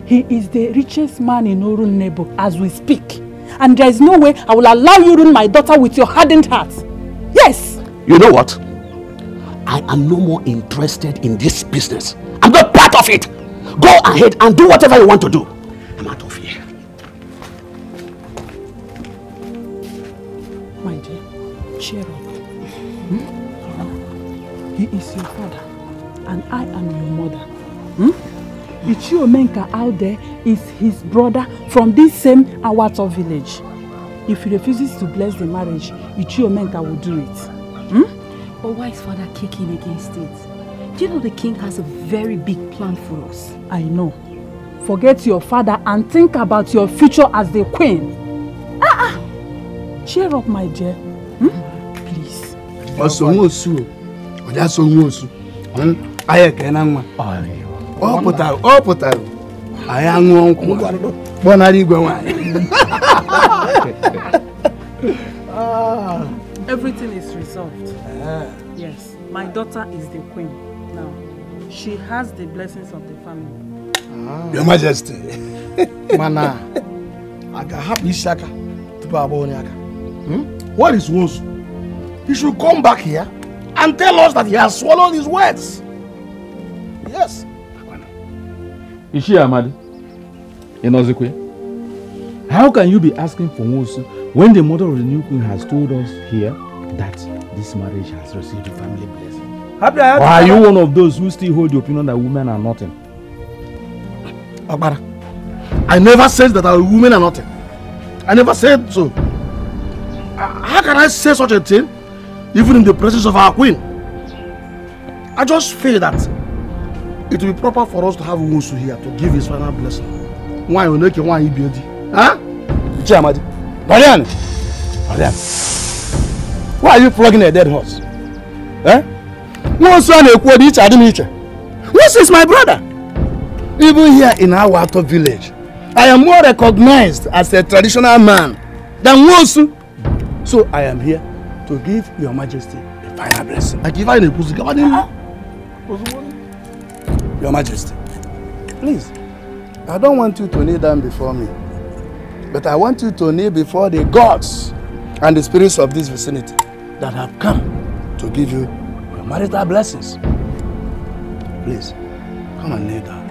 He is the richest man in Urunebo as we speak. And there is no way I will allow you to ruin my daughter with your hardened heart. Yes! You know what? I am no more interested in this business. I'm not part of it. Go ahead and do whatever you want to do. I'm out of here. My dear, cheer up. He is your father and I am your mother. Chiemerie out there is his brother from this same Awato village. If he refuses to bless the marriage, Chiemerie will do it. But why is father kicking against it? Do you know the king has a very big plan for us? I know. Forget your father and think about your future as the queen. cheer up, my dear. Please. Also, Ngozi. That's Ngozi. I can. I am one. Everything is resolved. Yes, my daughter is the queen now. She has the blessings of the family. Your Majesty. Mana, I can have Ishaka to Baboniaka. What is Ngozi? He should come back here and tell us that he has swallowed his words. Yes. Is she Amadi? Inozikwe? How can you be asking for Ngozi when the mother of the new queen has told us here that this marriage has received a family blessing? Or are you one of those who still hold the opinion that women are nothing? Agbara, I never said that our women are nothing. I never said so. How can I say such a thing, even in the presence of our queen? I just feel that it will be proper for us to have Ngozi here to give his final blessing. Why you make why he build? Huh? Chiemerie, Marian, why are you flogging a dead horse? Eh? This is my brother. Even here in our Artus village, I am more recognized as a traditional man than Ngozi. So I am here to give Your Majesty a final blessing. Your Majesty, please, I don't want you to kneel down before me, but I want you to kneel before the gods and the spirits of this vicinity that have come to give you your marital blessings. Please, come and kneel down.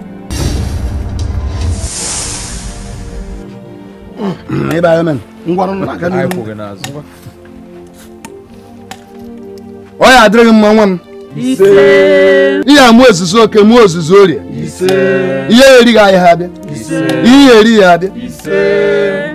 Amen. Oya drink mama. Ise. Iya Moses oke Moses oria. Ise. Iye eri ga ya bia. Ise. Iye eri ya bia. Ise.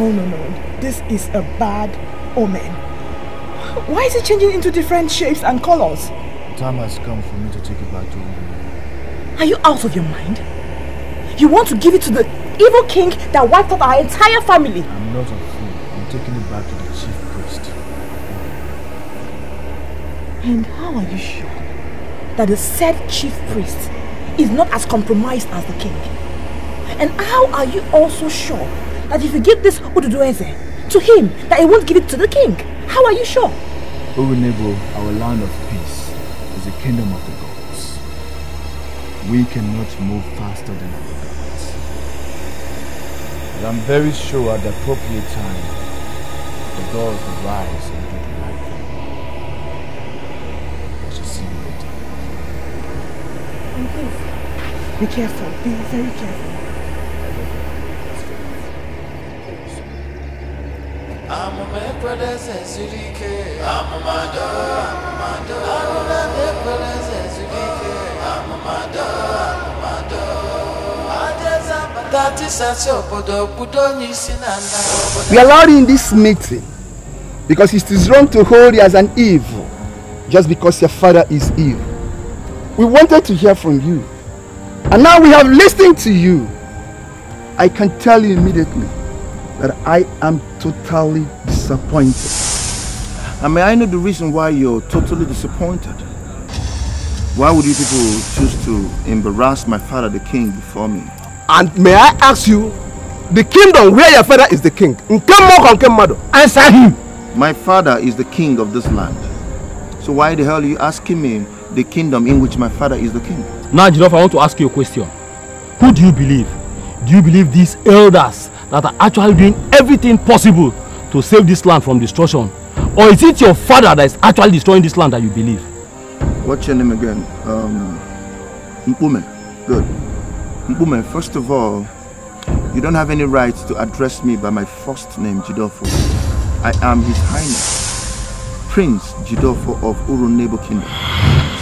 No. This is a bad omen. Why is it changing into different shapes and colors? The time has come for me to take it back to Urunebo. Are you out of your mind? You want to give it to the evil king that wiped out our entire family? I'm not a fool. I'm taking it back to the chief priest. And how are you sure that the said chief priest is not as compromised as the king? And how are you also sure that if you give this Ududueze to him, that he won't give it to the king? How are you sure? Urunebo, our land of peace, is the kingdom of the gods. We cannot move faster than our gods. But I'm very sure at the appropriate time, the gods will rise and do the right thing. I shall see you later. And please, be careful. Be very careful. We allowed in this meeting because it is wrong to hold you as an evil just because your father is evil. We wanted to hear from you, and now we have listened to you. I can tell you immediately that I am totally disappointed. And may I know the reason why you're totally disappointed? Why would you people choose to embarrass my father, the king, before me? And may I ask you, the kingdom where your father is the king, answer him. My father is the king of this land. So why the hell are you asking me the kingdom in which my father is the king? Now, Jirof, I want to ask you a question. Who do you believe? Do you believe these elders that are actually doing everything possible to save this land from destruction? Or is it your father that is actually destroying this land that you believe? What's your name again? Mpume. Good. Mpume, first of all, you don't have any right to address me by my first name, Jidofo. I am His Highness, Prince Jidofo of Urunebo Kingdom.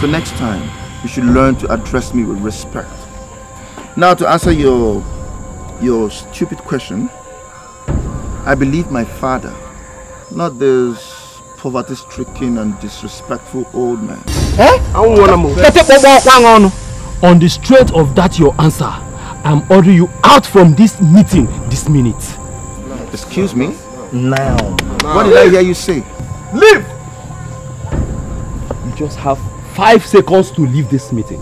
So next time, you should learn to address me with respect. Now to answer your stupid question, I believe my father, not this poverty-stricken and disrespectful old man. On the strength of that your answer, I'm ordering you out from this meeting this minute. Excuse me? Now. What did I hear you say? Leave! You just have 5 seconds to leave this meeting.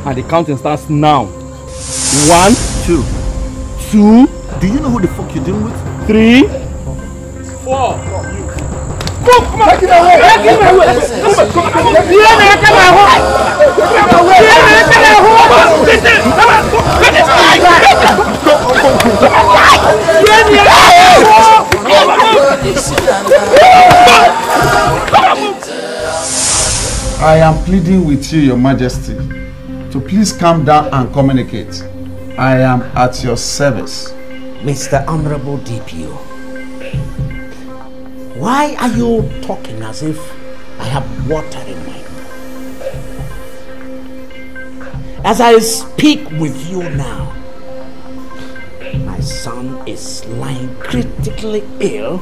And the counting starts now. 1, 2. 2. Do you know who the fuck you're dealing with? 3, 4. Come on! Take it away! Take it away! Come I am pleading with you, Your Majesty, to please calm down and communicate. I am at your service. Mr. Honorable DPO, why are you talking as if I have water in my mouth? As I speak with you now, my son is lying critically ill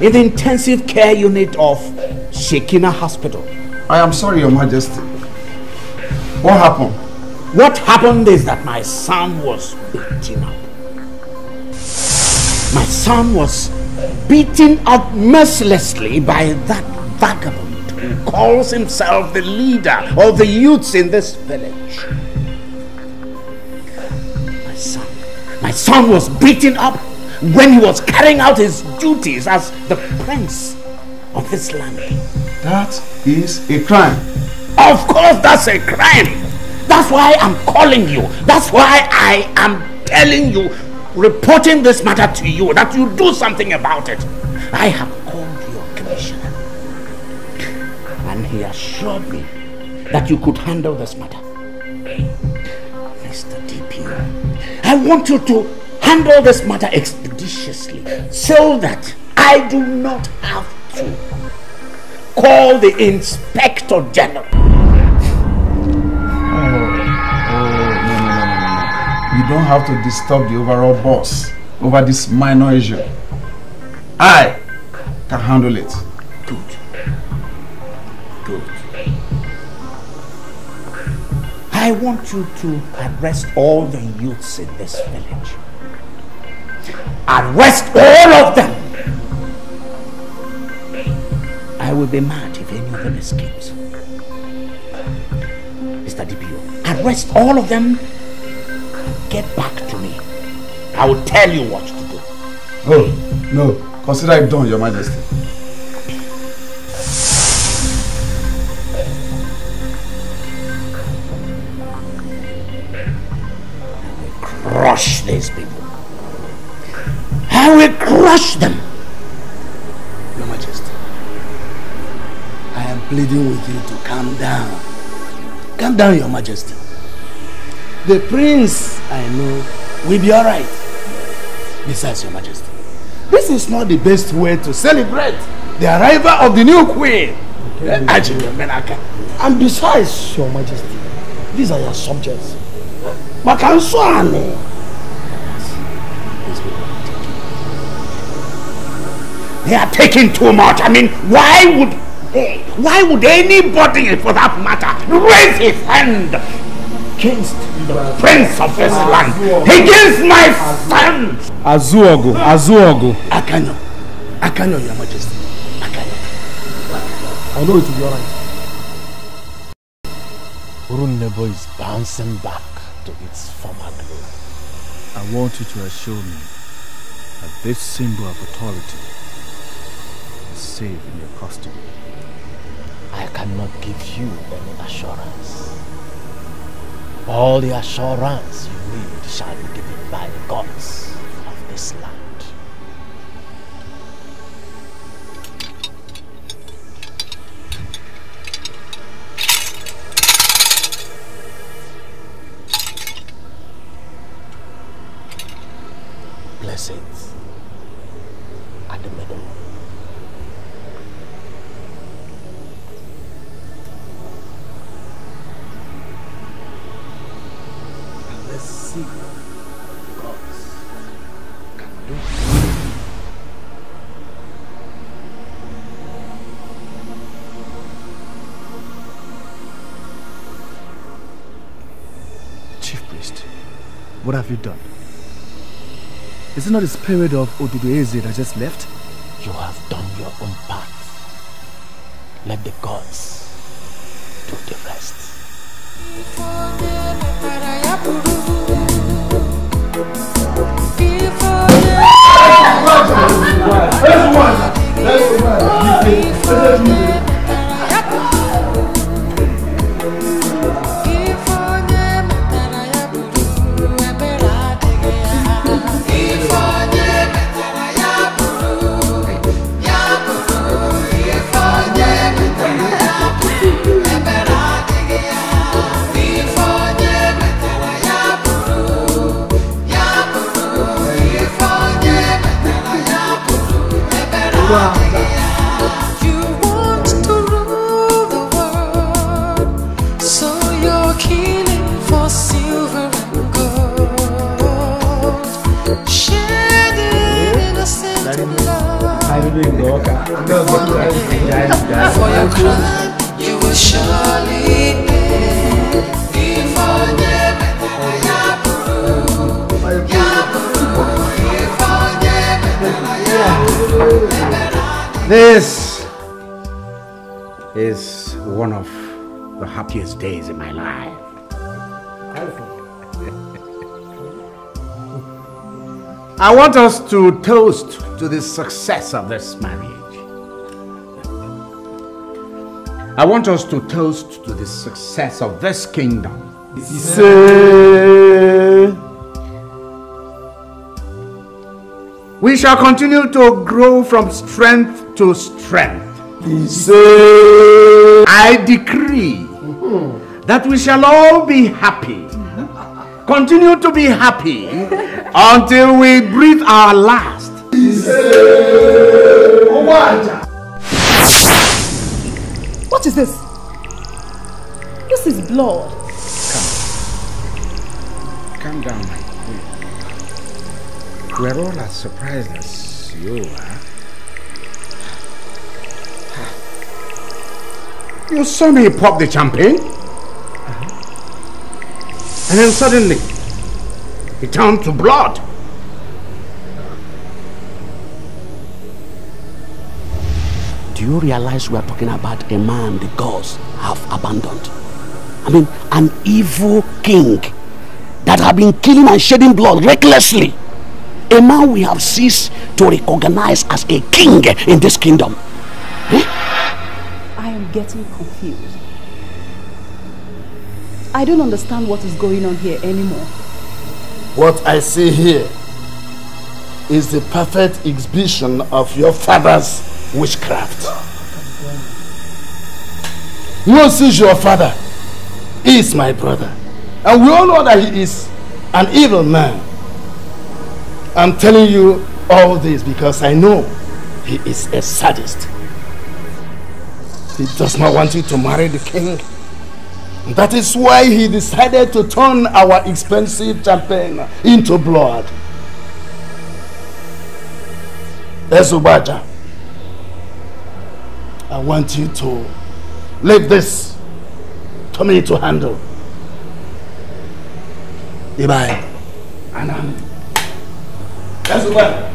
in the intensive care unit of Shekina Hospital. I am sorry, Your Majesty. What happened? What happened is that my son was beaten up. My son was beaten up mercilessly by that vagabond who calls himself the leader of the youths in this village. My son was beaten up when he was carrying out his duties as the prince of this land. That is a crime. Of course that's a crime. That's why I'm calling you. That's why I am telling you, reporting this matter to you, that you do something about it. I have called your commissioner, and he assured me that you could handle this matter. Mr. DPO, I want you to handle this matter expeditiously so that I do not have to call the Inspector General. You don't have to disturb the overall boss over this minor issue. I can handle it. Good. I want you to arrest all the youths in this village. Arrest all of them. I will be mad if any of them escapes. Mr. DPO, arrest all of them. Get back to me. I will tell you what to do. Oh, no. Consider it done, Your Majesty. Crush these people. I will crush them. Your Majesty, I am pleading with you to calm down. Calm down, Your Majesty. The prince, I know, will be alright. Besides, Your Majesty, this is not the best way to celebrate the arrival of the new queen. And besides, Your Majesty, these are your subjects. They are taking too much. I mean, why would anybody, for that matter, raise his hand against the prince of this land, against my son? Ezeonu. Akanyo, Your Majesty. Akanyo. I know it will be alright. Urunebo is bouncing back to its former glory. I want you to assure me that this symbol of authority is safe in your custody. I cannot give you any assurance. All the assurance you need shall be given by the gods of this land. Bless it at the middle. Let's see what gods can do. What have you done? Is it not the spirit of Odudueze that just left? You have done your own part. Let the gods do the rest. You want to rule the world, so you're killing for silver and gold, shedding innocent blood. For your crime, you will surely pay. This is one of the happiest days in my life. I want us to toast to the success of this marriage. I want us to toast to the success of this kingdom. We shall continue to grow from strength to strength. I decree that we shall all be happy. Continue to be happy until we breathe our last. What is this? This is blood. Calm down, my queen. We're all as surprised as you are. You saw me pop the champagne, and then suddenly it turned to blood. Do you realize we are talking about a man the gods have abandoned? I mean, an evil king that have been killing and shedding blood recklessly. A man we have ceased to recognize as a king in this kingdom. I am getting confused. I don't understand what is going on here anymore. What I see here is the perfect exhibition of your father's witchcraft. Ngozi is your father. He is my brother. And we all know that he is an evil man. I'm telling you all this because I know he is a sadist. He does not want you to marry the king. That is why he decided to turn our expensive champagne into blood. Ubaja, I want you to leave this to me to handle. Ibai, Anam. Ubaja.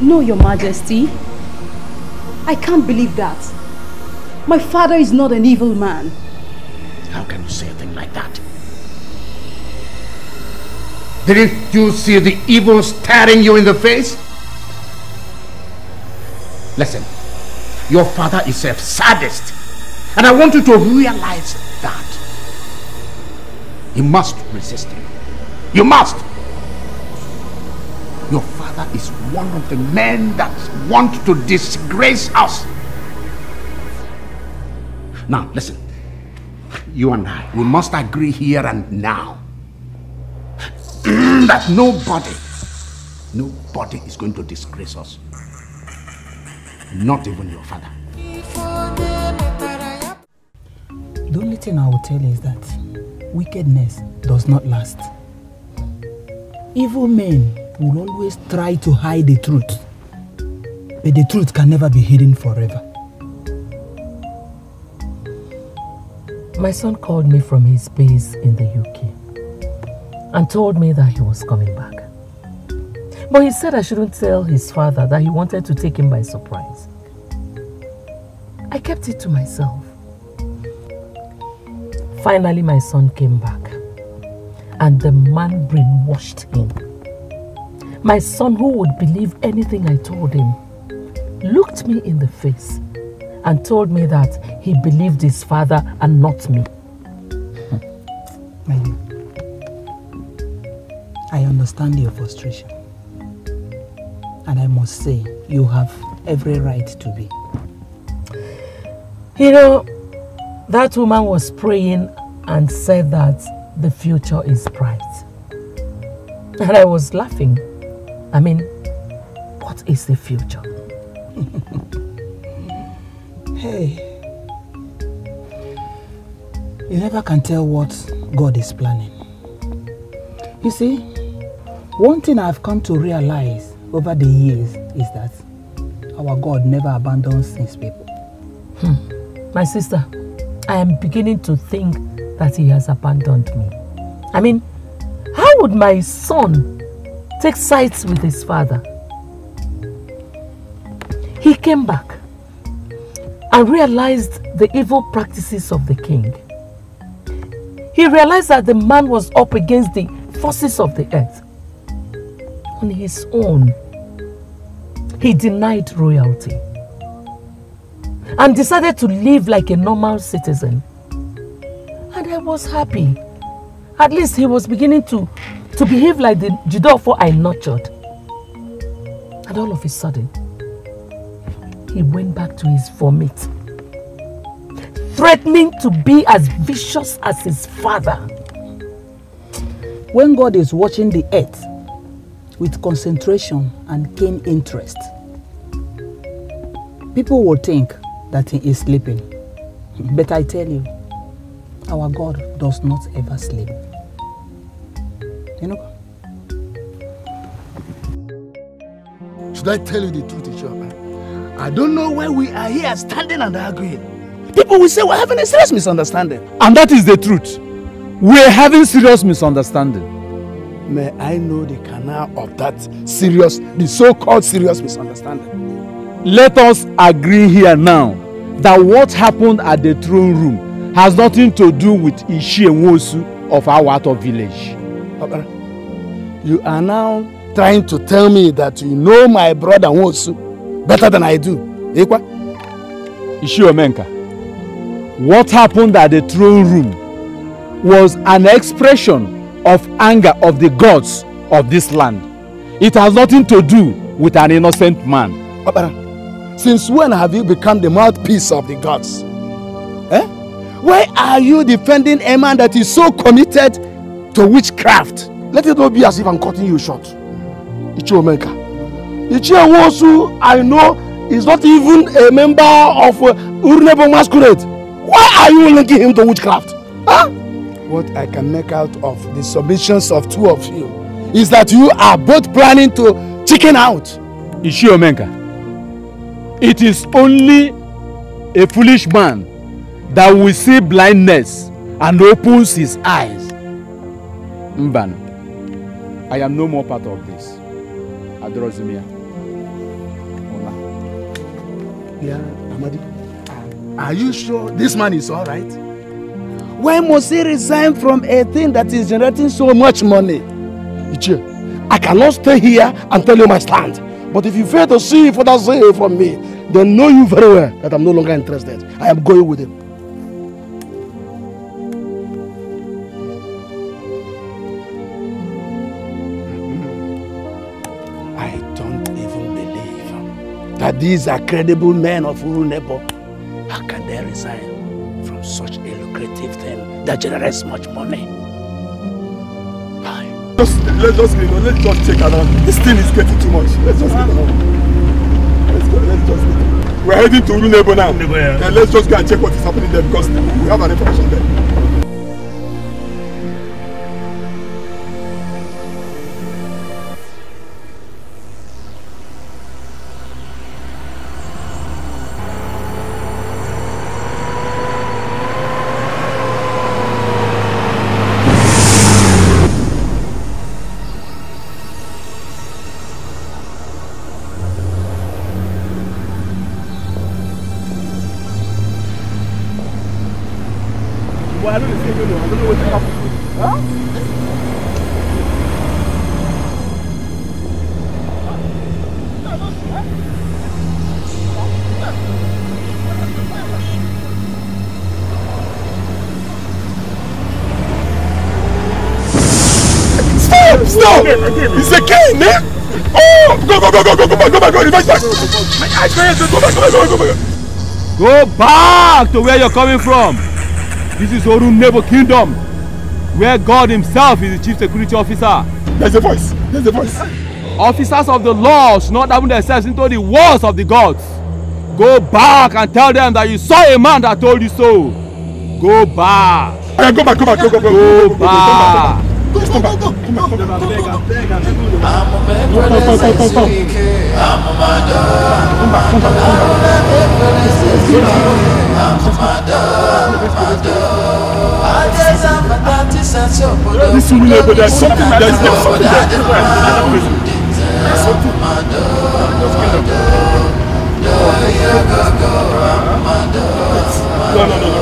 No, Your Majesty. I can't believe that. My father is not an evil man. How can you say a thing like that? Didn't you see the evil staring you in the face? Listen, your father is a sadist, and I want you to realize that. You must resist him. You must. Your father is one of the men that want to disgrace us. Now, listen. You and I, we must agree here and now that nobody is going to disgrace us. Not even your father. The only thing I will tell you is that wickedness does not last. Evil men will always try to hide the truth. But the truth can never be hidden forever. My son called me from his base in the UK and told me that he was coming back. But he said I shouldn't tell his father that he wanted to take him by surprise. I kept it to myself. Finally, my son came back and the man brainwashed him. My son, who would believe anything I told him, looked me in the face and told me that he believed his father and not me. My dear, I understand your frustration. And I must say, you have every right to be. You know, that woman was praying and said that the future is bright. And I was laughing. I mean, what is the future? Hey, you never can tell what God is planning. You see, one thing I've come to realize over the years is that our God never abandons his people. My sister, I am beginning to think that he has abandoned me. I mean, how would my son take sides with his father? He came back and realized the evil practices of the king. He realized that the man was up against the forces of the earth. On his own, he denied royalty and decided to live like a normal citizen. And I was happy. At least he was beginning to behave like the Jidofo I nurtured. And all of a sudden, he went back to his vomit, threatening to be as vicious as his father. When God is watching the earth with concentration and keen interest, people will think that he is sleeping. But I tell you, our God does not ever sleep. You know? Should I tell you the truth, Ichioka? I don't know why we are here standing and arguing. People will say we're having a serious misunderstanding. And that is the truth. We're having serious misunderstanding. May I know the canal of that serious, the so-called serious misunderstanding? Let us agree here now that what happened at the throne room has nothing to do with Ezeonu of Awato village. Papa, you are now trying to tell me that you know my brother Nwosu better than I do. Ekwa? Chukwuemeka, what happened at the throne room was an expression of anger of the gods of this land. It has nothing to do with an innocent man. Papa, since when have you become the mouthpiece of the gods? Eh? Why are you defending a man that is so committed to witchcraft? Let it not be as if I'm cutting you short. Chukwuemeka. Nwosu, I know, is not even a member of Urunebo masquerade. Why are you linking him to witchcraft? Huh? What I can make out of the submissions of two of you is that you are both planning to chicken out. Chukwuemeka, it is only a foolish man that will see blindness and opens his eyes. Mbano, I am no more part of this. Adorozimia. Yeah, Amadi. Are you sure this man is all right? Why must he resign from a thing that is generating so much money? Ichie, I cannot stay here and tell you my stand. But if you fail to see further say from me, then know you very well that I'm no longer interested. I am going with him. I don't even believe that these are credible men of Urunebo. How can they resign from such a lucrative thing that generates much money? Let's just check around. This thing is getting too much. Let's just get around. Let's just get. We're heading to Urunebo now. And let's just go and check what is happening there because we have an information there. Well, I don't know what happened. Huh? Stop! It's a king, man! Oh! Go back, reverse back! Go back! Go back to where you're coming from! This is Urunebo Kingdom, where God himself is the chief security officer. There's a voice! Officers of the law should not have themselves into the wars of the gods. Go back and tell them that you saw a man that told you so. Go back! Go back! Go back! This Urunebo, there's something there. No,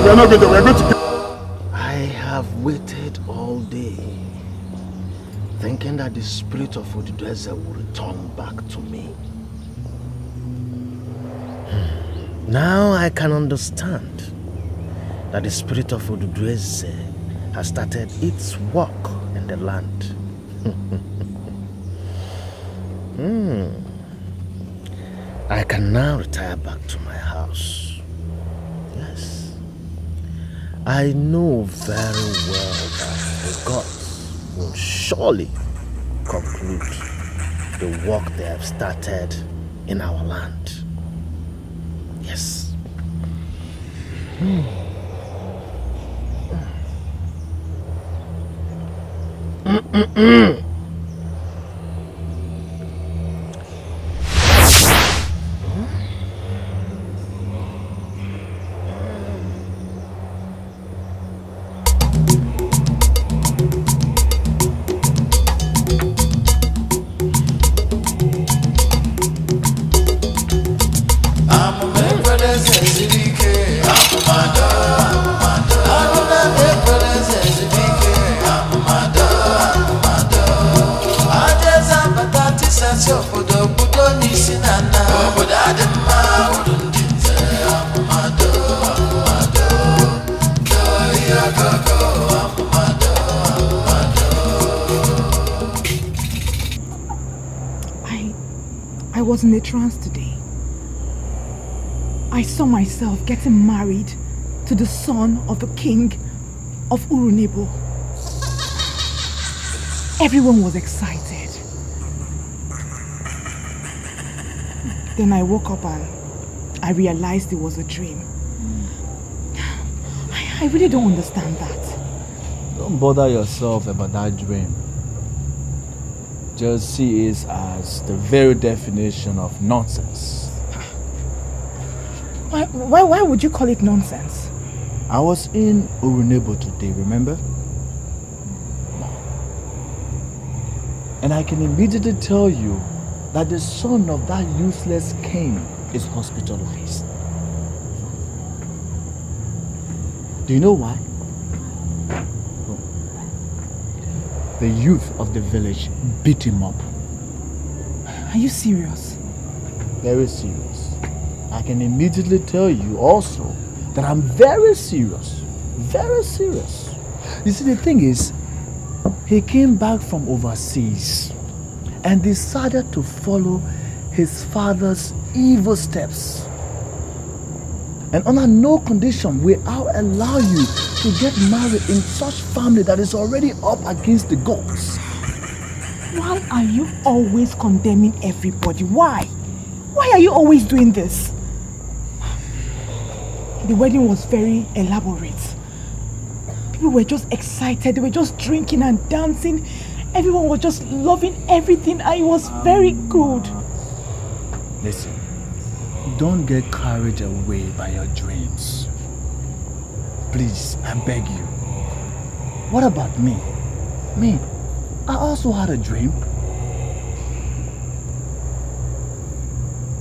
we're not going to. We're going to. I have waited all day, thinking that the spirit of Ugezu will return back to me. Now I can understand that the spirit of Ugezu has started its work in the land. I can now retire back to my house. Yes. I know very well that the gods will surely conclude the work they have started in our land. Yes. I was in a trance today. I saw myself getting married to the son of the king of Urunebo. Everyone was excited. Then I woke up and I realized it was a dream. I really don't understand that. Don't bother yourself about that dream. Just see it as the very definition of nonsense. Why would you call it nonsense? I was in Urunebo today, remember? And I can immediately tell you that the son of that useless king is hospitalized. Do you know why? The youth of the village beat him up. Are you serious? Very serious. I can immediately tell you also that I'm very serious. Very serious. You see, the thing is, he came back from overseas and decided to follow his father's evil steps. And under no condition will I allow you to get married in such family that is already up against the gods. Why are you always condemning everybody? Why? Why are you always doing this? The wedding was very elaborate. People were just excited. They were just drinking and dancing. Everyone was just loving everything, and it was very good. Listen, don't get carried away by your dreams. Please, I beg you. What about me? Me, I also had a dream.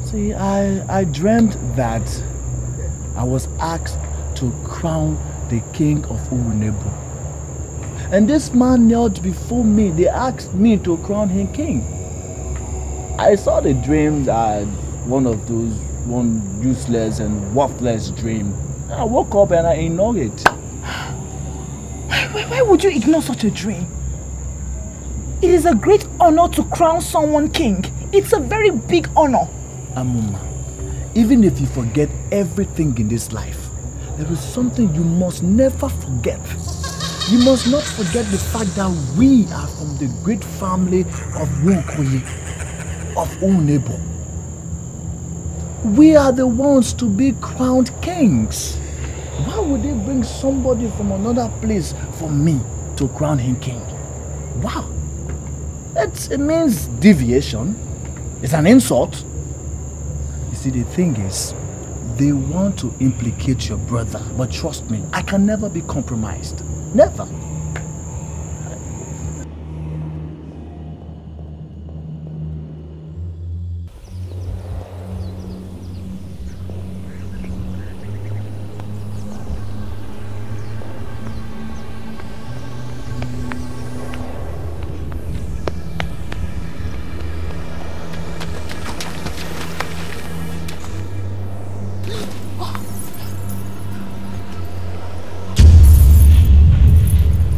See, I dreamt that I was asked to crown the king of Urunebo. And this man knelt before me. They asked me to crown him king. I saw the dream as one useless and worthless dream. I woke up and I ignored it. Why would you ignore such a dream? It is a great honor to crown someone king. It's a very big honor. Amuma, even if you forget everything in this life, there is something you must never forget. You must not forget the fact that we are from the great family of Nwokoye, of Urunebo. We are the ones to be crowned kings. Why would they bring somebody from another place for me to crown him king? Wow. It means deviation. It's an insult. You see, the thing is, they want to implicate your brother. But trust me, I can never be compromised. Never.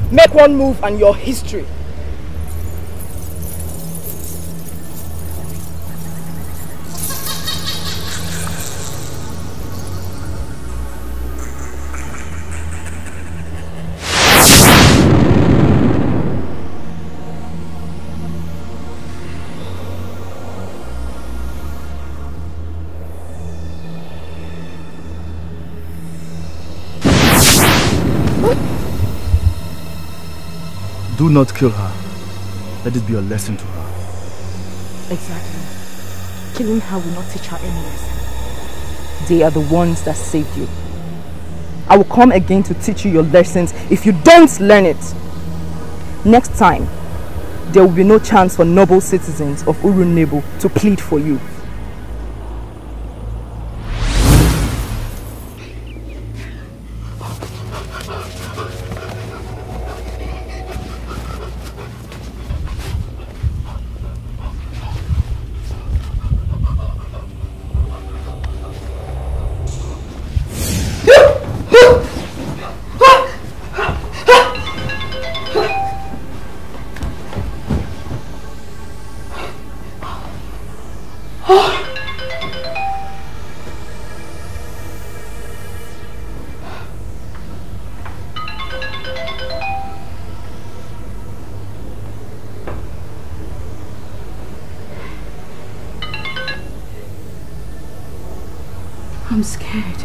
Make one move and your history. Do not kill her. Let it be a lesson to her. Exactly. Killing her will not teach her any lesson. They are the ones that saved you. I will come again to teach you your lessons if you don't learn it. Next time, there will be no chance for noble citizens of Urunebo to plead for you. I'm scared.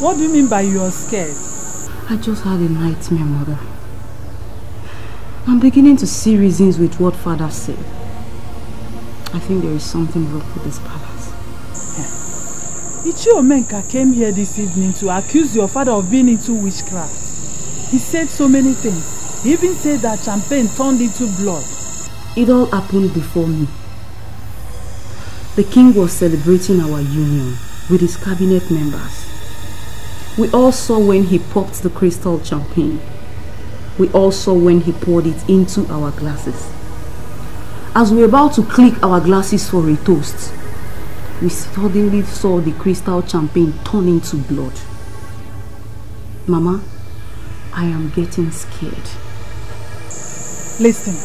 What do you mean by you're scared? I just had a nightmare, Mother. I'm beginning to see reasons with what Father said. I think there is something wrong with this palace. Chiemerie came here this evening to accuse your father of being into witchcraft. He said so many things. He even said that champagne turned into blood. It all happened before me. The king was celebrating our union with his cabinet members. We all saw when he popped the crystal champagne. We all saw when he poured it into our glasses. As we were about to click our glasses for a toast, we suddenly saw the crystal champagne turn into blood. Mama, I am getting scared. Listen.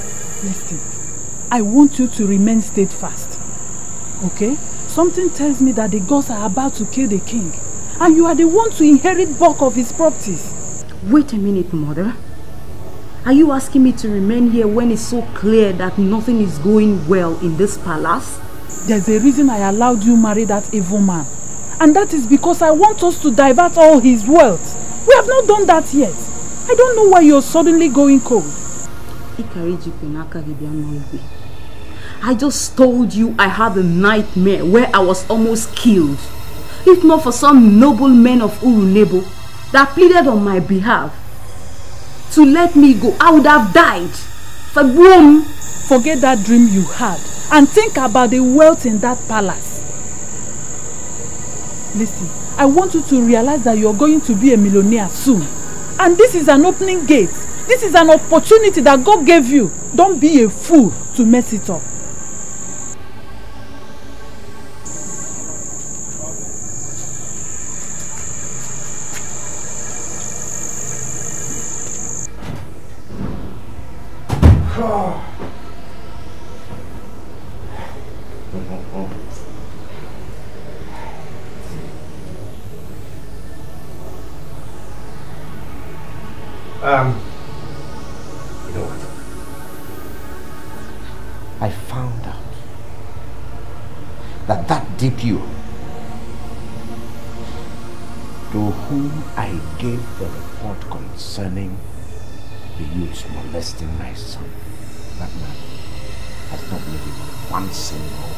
I want you to remain steadfast. Okay? Something tells me that the gods are about to kill the king. And you are the one to inherit bulk of his properties. Wait a minute, Mother. Are you asking me to remain here when it's so clear that nothing is going well in this palace? There's a reason I allowed you marry that evil man. And that is because I want us to divert all his wealth. We have not done that yet. I don't know why you're suddenly going cold. I just told you I had a nightmare where I was almost killed. If not for some noble men of Urunebo that pleaded on my behalf to let me go, I would have died. Forget that dream you had and think about the wealth in that palace. Listen, I want you to realize that you're going to be a millionaire soon. And this is an opening gate. This is an opportunity that God gave you. Don't be a fool to mess it up. You know what? I found out that DPO to whom I gave the report concerning the youths molesting my son, that man has not made even one single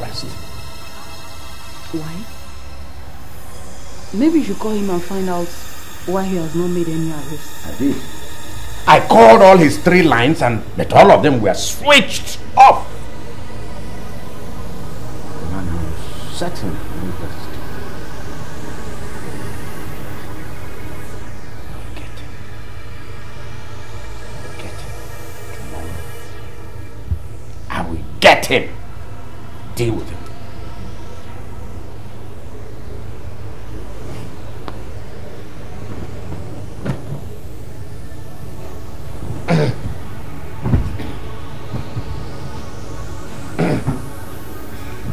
arrest. Why? Maybe you should call him and find out why he has not made any arrests. I did. I called all his 3 lines but all of them were switched off. The man who set him in custody. I will get him. Deal with him.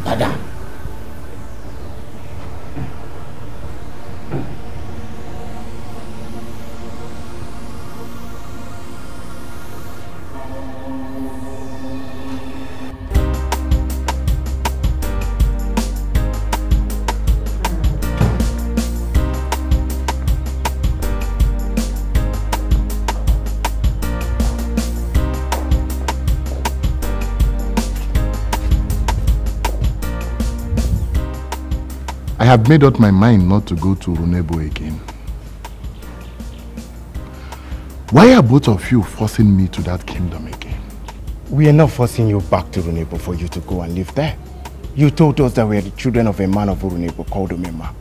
Madam. I have made up my mind not to go to Urunebo again. Why are both of you forcing me to that kingdom again? We are not forcing you back to Urunebo for you to go and live there. You told us that we are the children of a man of Urunebo called Omema.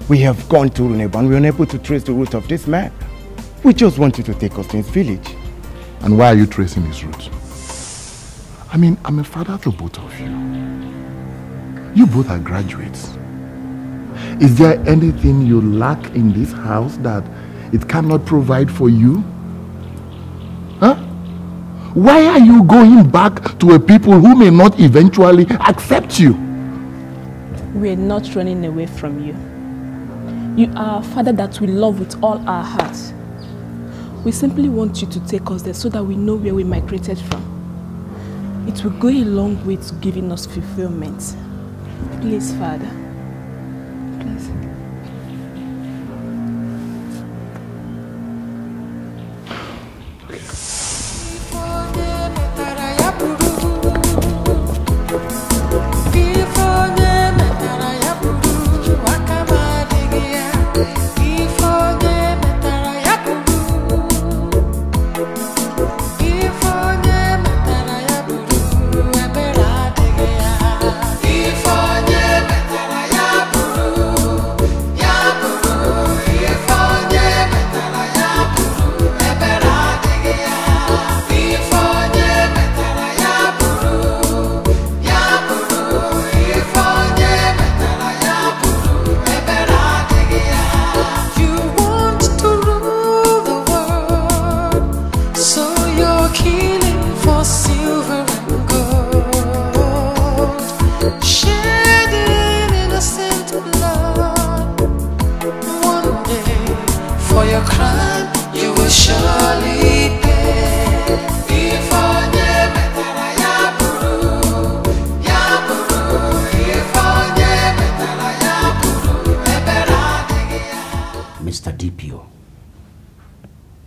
We have gone to Urunebo and we are unable to trace the root of this man. We just want you to take us to his village. And why are you tracing his root? I mean, I'm a father to both of you. You both are graduates. Is there anything you lack in this house that it cannot provide for you? Huh? Why are you going back to a people who may not eventually accept you? We are not running away from you. You are a father that we love with all our hearts. We simply want you to take us there so that we know where we migrated from. It will go a long way to giving us fulfillment. Please, Father. Please.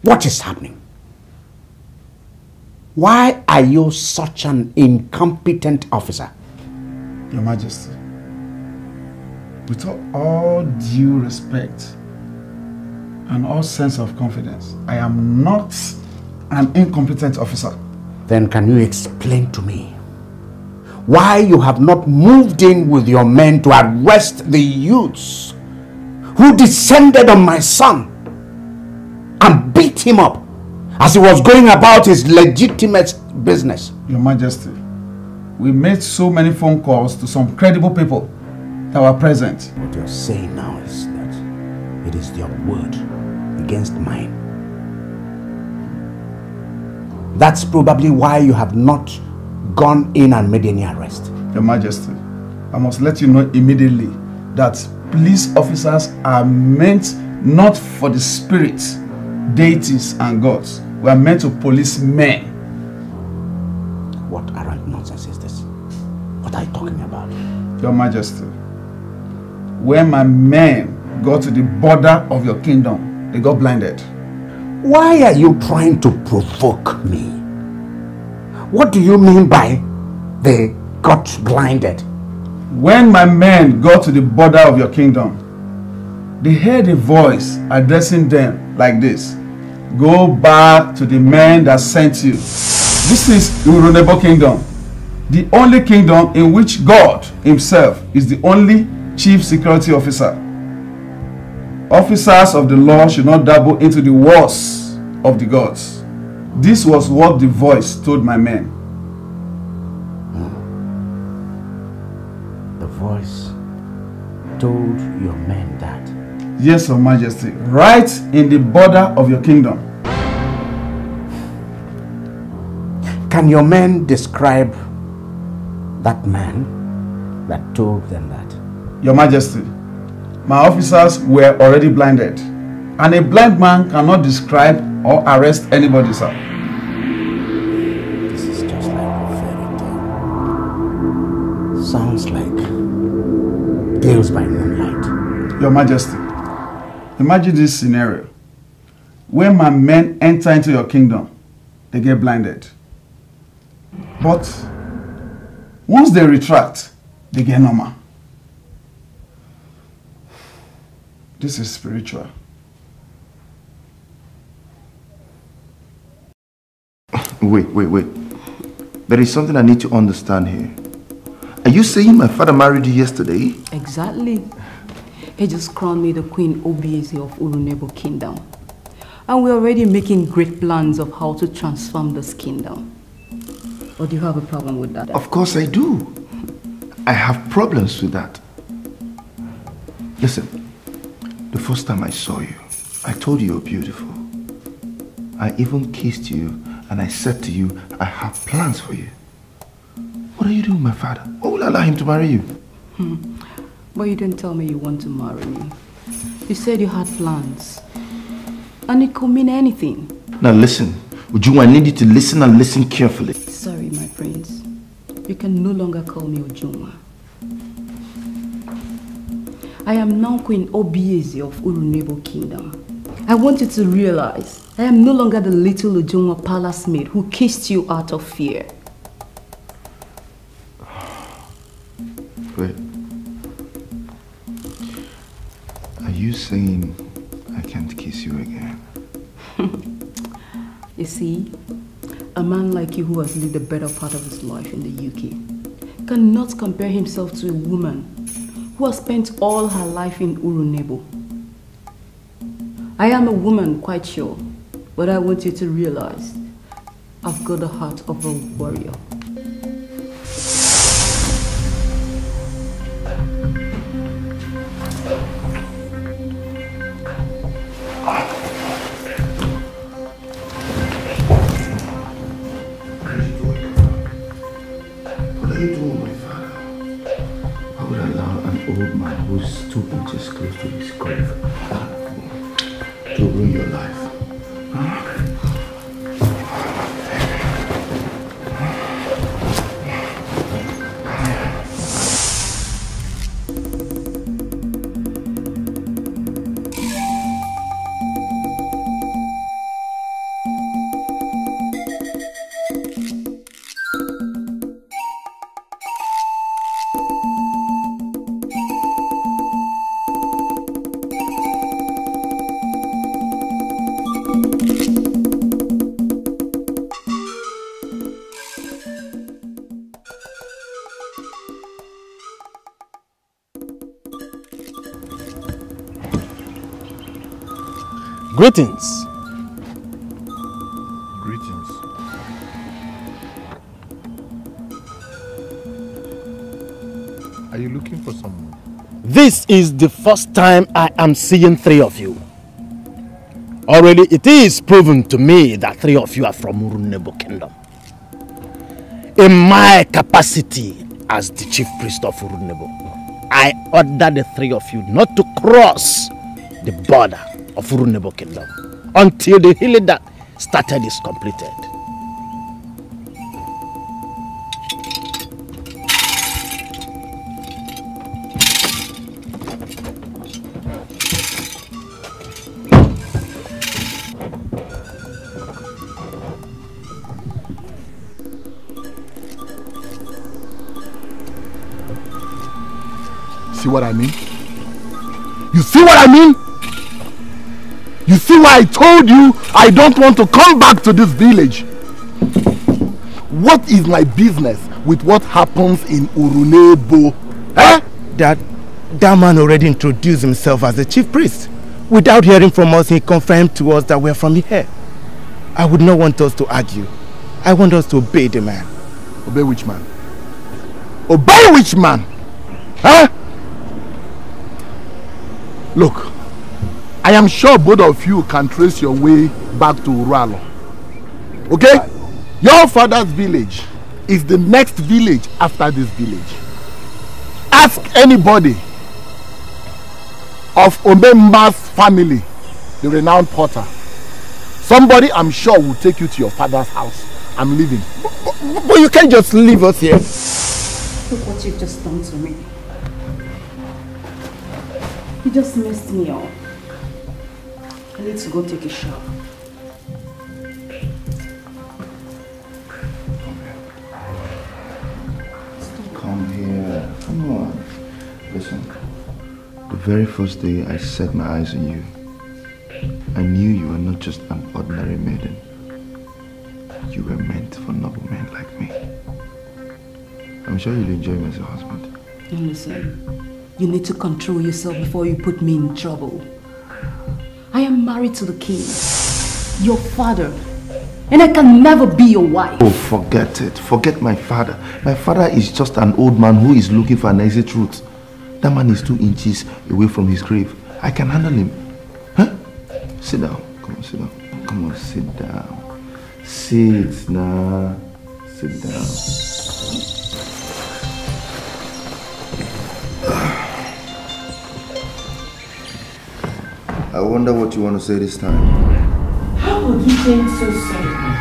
What is happening? Why are you such an incompetent officer? Your Majesty, with all due respect and all sense of confidence, I am not an incompetent officer. Then can you explain to me why you have not moved in with your men to arrest the youths who descended on my son and beat him up as he was going about his legitimate business. Your Majesty, we made so many phone calls to some credible people that were present. What you're saying now is that it is your word against mine. That's probably why you have not gone in and made any arrest. Your Majesty, I must let you know immediately that police officers are meant not for the spirits, deities and gods. We are meant to police men. What arrant nonsense is this? What are you talking about? Your Majesty, when my men got to the border of your kingdom, they got blinded. Why are you trying to provoke me? What do you mean by they got blinded? When my men got to the border of your kingdom, they heard a voice addressing them like this: go back to the men that sent you. This is Urunebo kingdom, the only kingdom in which God himself is the only chief security officer. Officers of the law should not dabble into the wars of the gods. This was what the voice told my men. The voice told your men that? Yes, Your Majesty, right in the border of your kingdom. Can your men describe that man that told them that? Your Majesty, my officers were already blinded, and a blind man cannot describe or arrest anybody, sir. This is just like a fairy tale. Sounds like tales by moonlight. Your Majesty, imagine this scenario. When my men enter into your kingdom, they get blinded. But once they retract, they get normal. This is spiritual. Wait. There is something I need to understand here. Are you saying my father married you yesterday? Exactly. He just crowned me the Queen Obi of Urunebo Kingdom. And we're already making great plans of how to transform this kingdom. Or do you have a problem with that? Of course I do. I have problems with that. Listen, the first time I saw you, I told you you're beautiful. I even kissed you and I said to you, I have plans for you. What are you doing, my father? What will allow him to marry you? But you didn't tell me you want to marry me. You said you had plans. And it could mean anything. Now listen, Ujunwa, I need you to listen and listen carefully. Sorry, my prince. You can no longer call me Ujunwa. I am now Queen Obieze of Urunebo Kingdom. I want you to realize I am no longer the little Ujunwa palace maid who kissed you out of fear. Wait. Are you saying I can't kiss you again? You see, a man like you who has lived the better part of his life in the UK cannot compare himself to a woman who has spent all her life in Urunebo. I am a woman, quite sure, but I want you to realize I've got the heart of a warrior. What are you doing, my father? I would allow an old man who's 2 inches close to his grave to ruin your life. Greetings. Greetings. Are you looking for someone? This is the first time I am seeing three of you. Already it is proven to me that three of you are from Urunebo Kingdom. In my capacity as the chief priest of Urunebo, I order the three of you not to cross the border of Urunebo Kingdom until the healing that started is completed. See what I mean? You see what I mean? You see why I told you I don't want to come back to this village? What is my business with what happens in Urunebo? Eh? That man already introduced himself as the chief priest. Without hearing from us, he confirmed to us that we're from here. I would not want us to argue. I want us to obey the man. Obey which man? Obey which man? Huh? Look, I am sure both of you can trace your way back to Urualo. Okay? Your father's village is the next village after this village. Ask anybody of Omemba's family, the renowned potter. Somebody I'm sure will take you to your father's house. I'm leaving. But you can't just leave us here. Look what you've just done to me. You just messed me up. I need to go take a shower. Come here. Come on. Listen. The very first day I set my eyes on you, I knew you were not just an ordinary maiden. You were meant for noble men like me. I'm sure you'll enjoy me as a husband. Now listen. You need to control yourself before you put me in trouble. I am married to the king, your father, and I can never be your wife. Oh, forget it. Forget my father. My father is just an old man who is looking for an exit route. That man is 2 inches away from his grave. I can handle him. Huh? Sit down. Come on, sit down. Come on, sit down. Sit now. Sit down. I wonder what you want to say this time. How would you change so suddenly?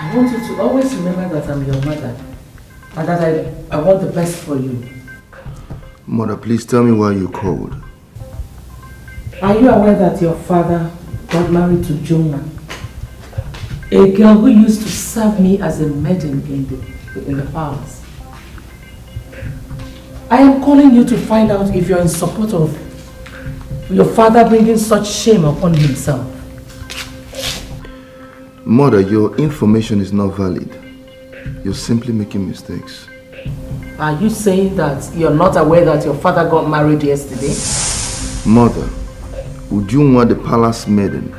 I want you to always remember that I'm your mother and that I want the best for you. Mother, please tell me why you called. Are you aware that your father got married to Jonah, a girl who used to serve me as a maiden in the palace? I am calling you to find out if you're in support of your father bringing such shame upon himself. Mother, your information is not valid. You're simply making mistakes. Are you saying that you're not aware that your father got married yesterday? Mother, Ujunwa, the palace maiden,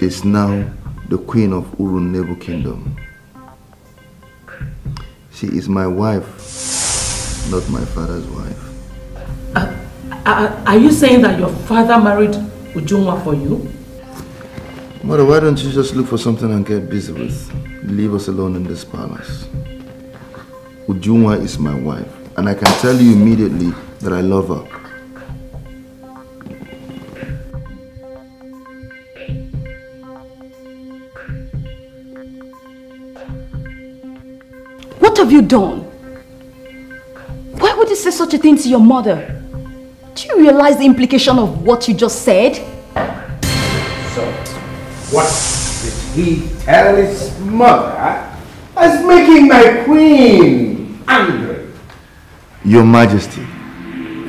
is now the queen of Urunebo Kingdom. She is my wife, not my father's wife. Are you saying that your father married Ujunwa for you? Mother, why don't you just look for something and get busy with? Leave us alone in this palace. Ujunwa is my wife, and I can tell you immediately that I love her. What have you done? Why would you say such a thing to your mother? Do you realize the implication of what you just said? So, what did he tell his mother as making my queen angry? Your Majesty,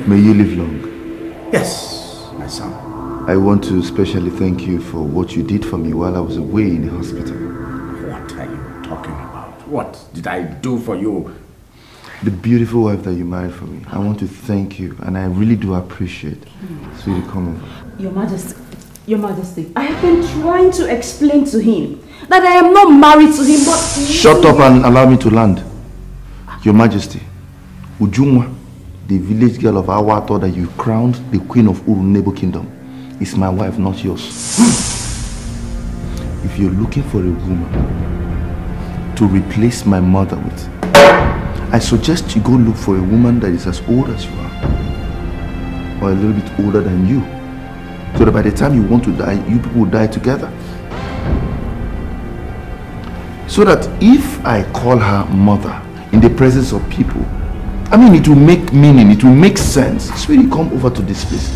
may you live long. Yes, my son. I want to especially thank you for what you did for me while I was away in the hospital. What are you talking about? What did I do for you? the beautiful wife that you married for me. I want to thank you, and I really do appreciate Sweetie coming. Your Majesty, I have been trying to explain to him that I am not married to him, but... Shut up and allow me to land. Your Majesty, Ujungwa, the village girl of our thought that you crowned the queen of Urunebo kingdom, is my wife, not yours. If you're looking for a woman to replace my mother with, I suggest you go look for a woman that is as old as you are, or a little bit older than you, so that by the time you want to die, you people will die together. So that if I call her mother in the presence of people, I mean, it will make meaning, it will make sense. Sweetie, come over to this place.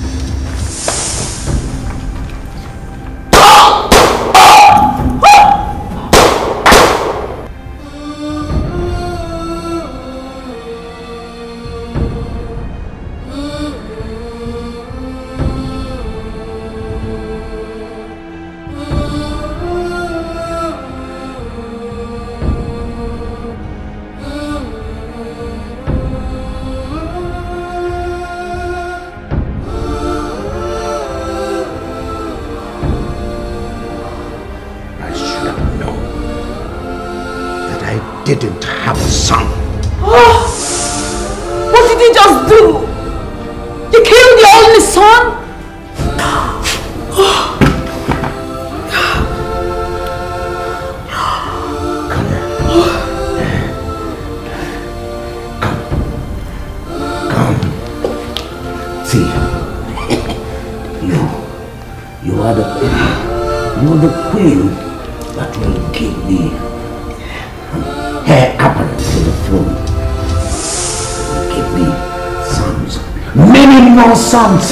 Didn't have a son. Oh, what did you just do? You killed your only son? Oh. Come. See, you are the queen that will give me her apple to the throne. Give me sons, many more sons.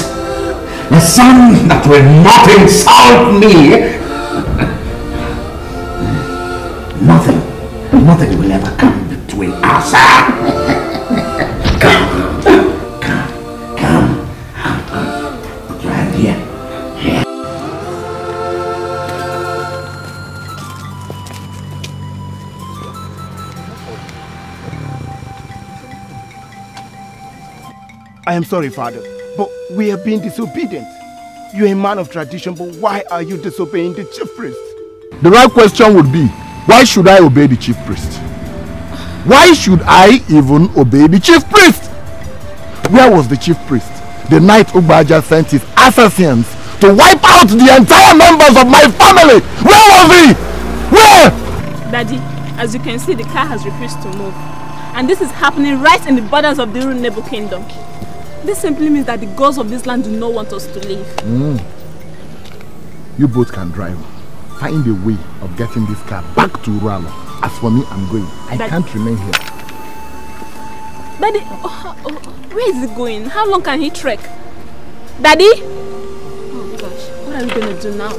A son that will not insult me. Nothing will ever come between us. Come. Put your hand here. I am sorry, Father, but we have been disobedient. You're a man of tradition, but why are you disobeying the chief priest? The right question would be, why should I obey the chief priest? Why should I even obey the chief priest? Where was the chief priest the night Ubaja sent his assassins to wipe out the entire members of my family? Where was he? Where? Daddy, as you can see, the car has refused to move. And this is happening right in the borders of the Urunebo kingdom. This simply means that the gods of this land do not want us to leave. You both can drive. Find a way of getting this car back to Urano. As for me, I'm going. I can't remain here. Daddy, where is he going? How long can he trek? Daddy? Oh gosh, what are we going to do now?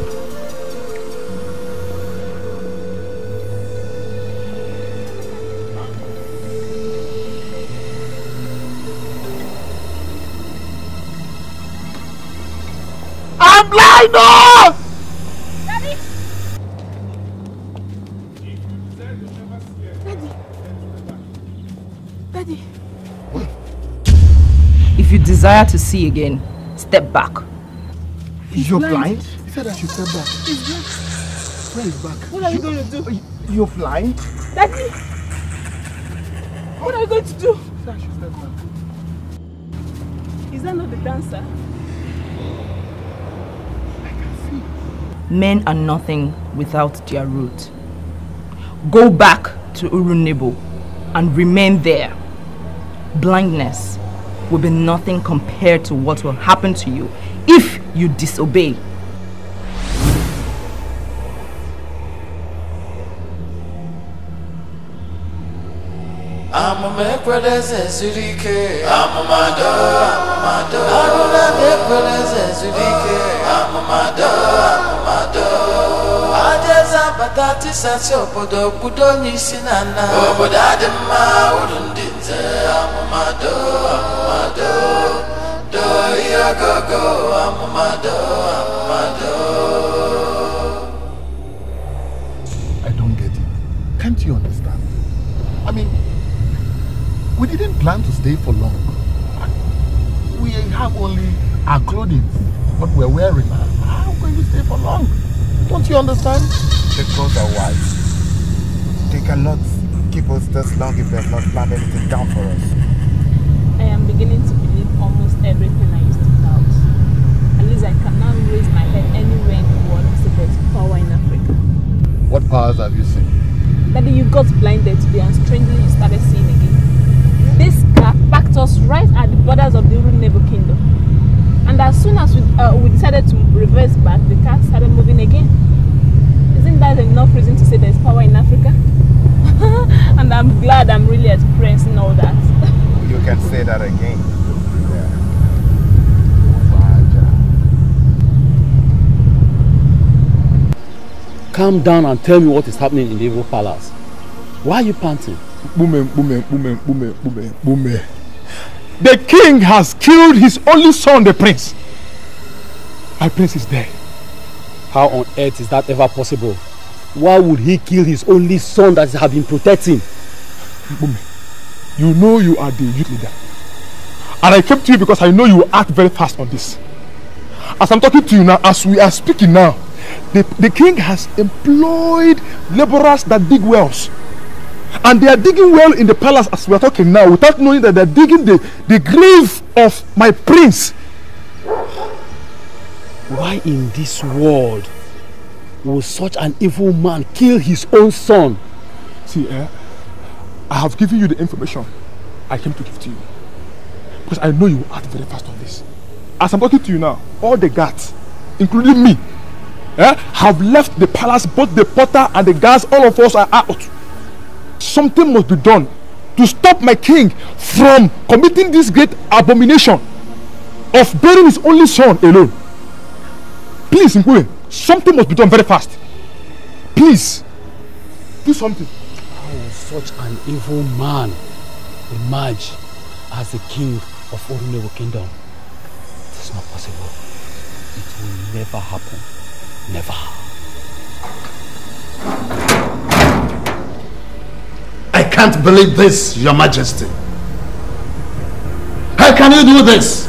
I'm blind! No! Daddy! Daddy! If you desire to see again, step back. You're blind? He said I should step back. Where is back? What are you going to do? You're blind? Daddy! What are you going to do? He said I should step back. Is that not the dancer? Men are nothing without their root. Go back to Urunebo and remain there. Blindness will be nothing compared to what will happen to you if you disobey. I don't get it. Can't you understand? I mean, with We didn't plan to stay for long. We have only our clothing, what we're wearing. How are we going to stay for long? Don't you understand? The clothes are white. They cannot keep us this long if they have not planned anything down for us. I am beginning to believe almost everything I used to doubt. At least I can now raise my head anywhere in the world and say there's power in Africa. What powers have you seen? Daddy, you got blinded today and strangely you started seeing again. This car packed us right at the borders of the Urunebo kingdom. And as soon as we decided to reverse back, the car started moving again. Isn't that enough reason to say there's power in Africa? And I'm glad I'm really experiencing all that. You can say that again. Calm down and tell me what is happening in the evil palace. Why are you panting? Bume. The king has killed his only son, the prince. My prince is dead. How on earth is that ever possible? Why would he kill his only son that has been protecting? Bume, you know you are the youth leader. And I came to you because I know you will act very fast on this. As I'm talking to you now, as we are speaking now, the king has employed laborers that dig wells. And they are digging well in the palace as we are talking now, without knowing that they are digging the grave of my prince. Why in this world will such an evil man kill his own son? See, I have given you the information I came to give to you. Because I know you will act very fast on this. As I'm talking to you now, all the guards, including me, have left the palace. Both the porter and the guards, all of us are out. Something must be done to stop my king from committing this great abomination of burying his only son alone. Please, Nkwe, something must be done very fast. Please, do something. How will such an evil man emerge as the king of Urunebo kingdom? It's not possible. It will never happen. Never. I can't believe this, Your Majesty. How can you do this?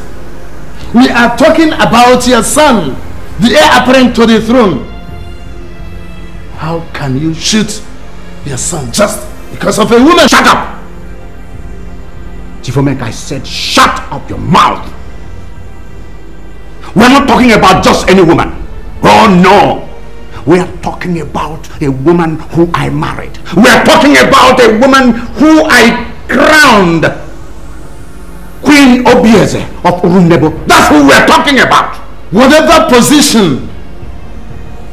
We are talking about your son, the heir apparent to the throne. How can you shoot your son just because of a woman? Shut up! Chukwuemeka, I said shut up your mouth. We're not talking about just any woman. Oh no! We are talking about a woman who I married. We are talking about a woman who I crowned Queen Obieze of Urunebo. That's who we are talking about. Whatever position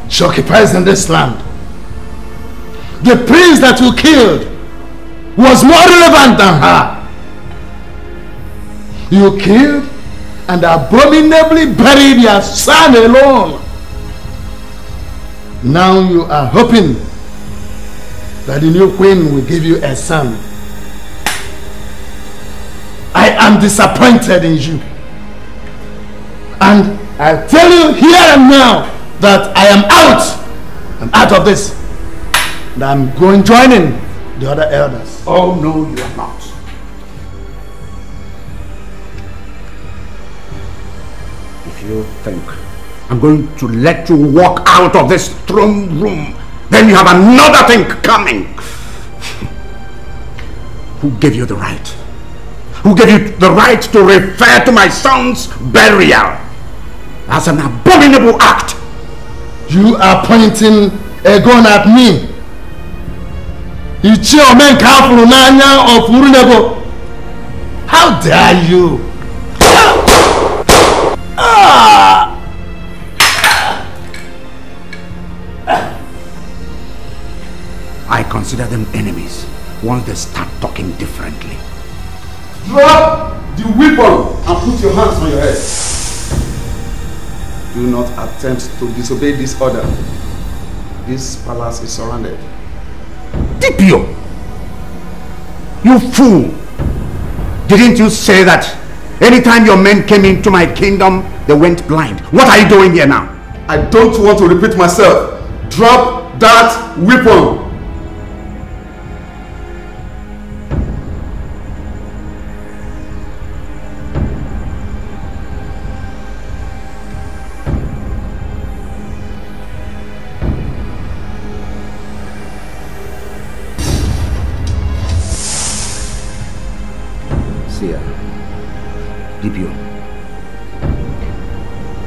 she occupies in this land, the prince that you killed was more relevant than her. You killed and abominably buried your son alone. Now you are hoping that the new queen will give you a son. I am disappointed in you. And I tell you here and now that I am out. I'm out of this. And I'm going joining the other elders. Oh no, you are not. If you think I'm going to let you walk out of this throne room, then you have another thing coming. Who gave you the right? Who gave you the right to refer to my son's burial as an abominable act? You are pointing a gun at me. Chiemerie of Urunebo. How dare you? I consider them enemies once they start talking differently. Drop the weapon and put your hands on your head. Do not attempt to disobey this order. This palace is surrounded. Dipio! You fool! Didn't you say that anytime your men came into my kingdom, they went blind? What are you doing here now? I don't want to repeat myself. Drop that weapon. See, DPO,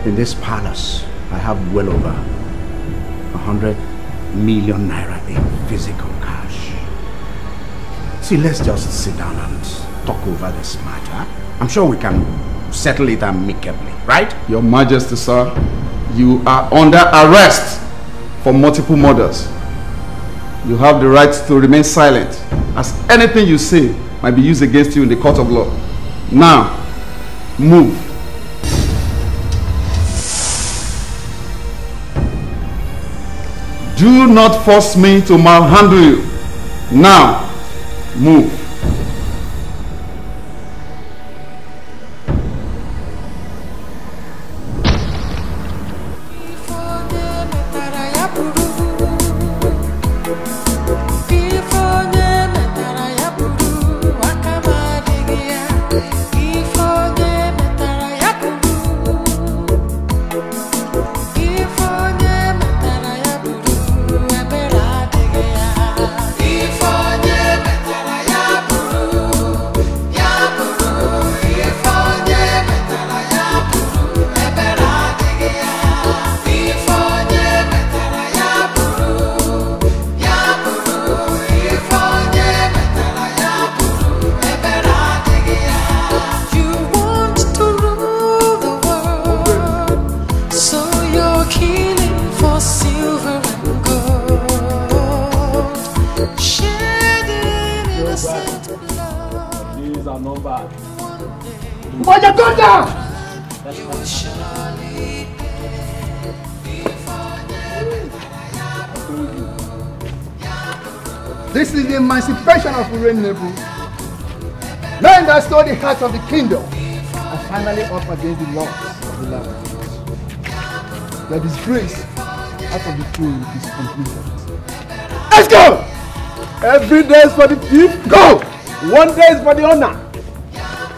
in this palace, I have well over 100 million naira in physical cash. See, let's just sit down and talk over this matter. I'm sure we can settle it amicably, right? Your Majesty, sir, you are under arrest for multiple murders. You have the right to remain silent, as anything you say might be used against you in the court of law. Now, move. Do not force me to malhandle you. Now, move. This is the emancipation of Urunebo. Men that stole the heart of the kingdom are finally up against the laws of the land. The disgrace out of the throne is completed. Let's go! Every day is for the thief, go! 1 day is for the honor.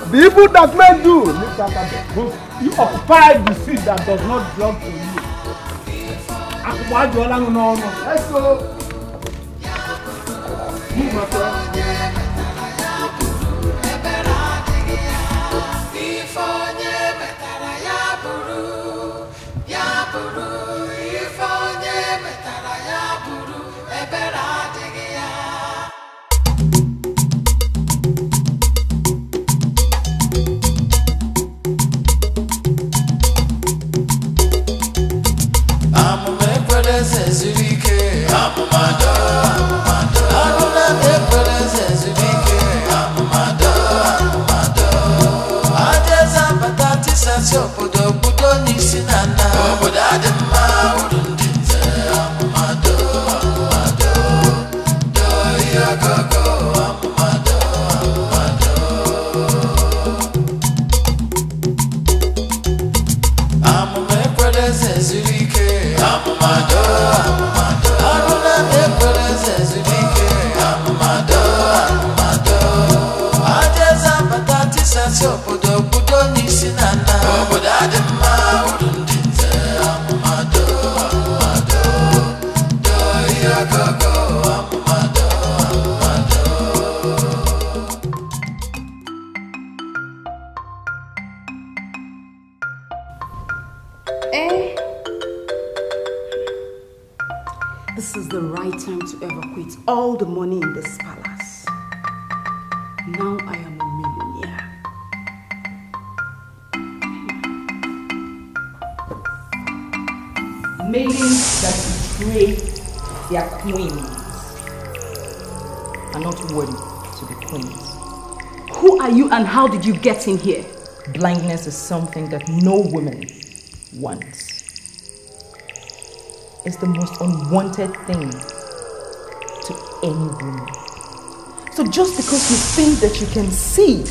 The evil that men do, lift after them. You occupy the seat that does not belong to you. Let's go! Move, my friend. This is the right time to evacuate all the money in this palace. Now I am a millionaire. Maidens that betray their queens are not worthy to be queens. Who are you and how did you get in here? Blindness is something that no woman wants. It's the most unwanted thing to any woman. So just because you think that you can see,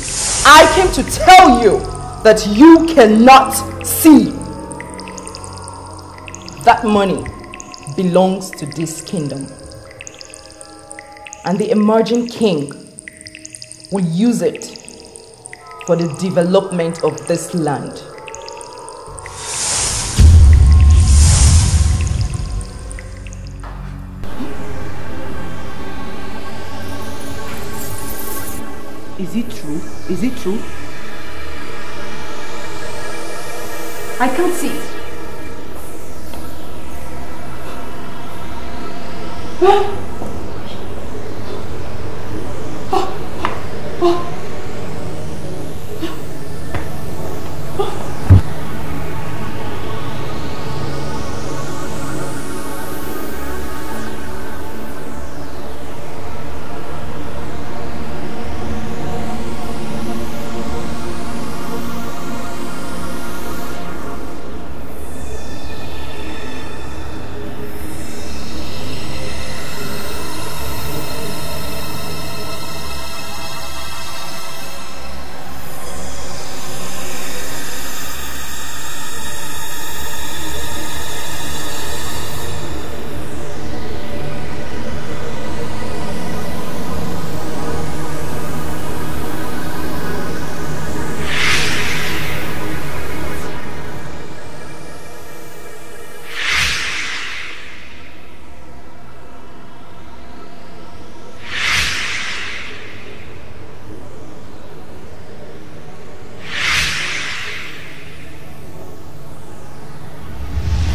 I came to tell you that you cannot see. That money belongs to this kingdom. And the emerging king will use it for the development of this land. Is it true? Is it true? I can't see it.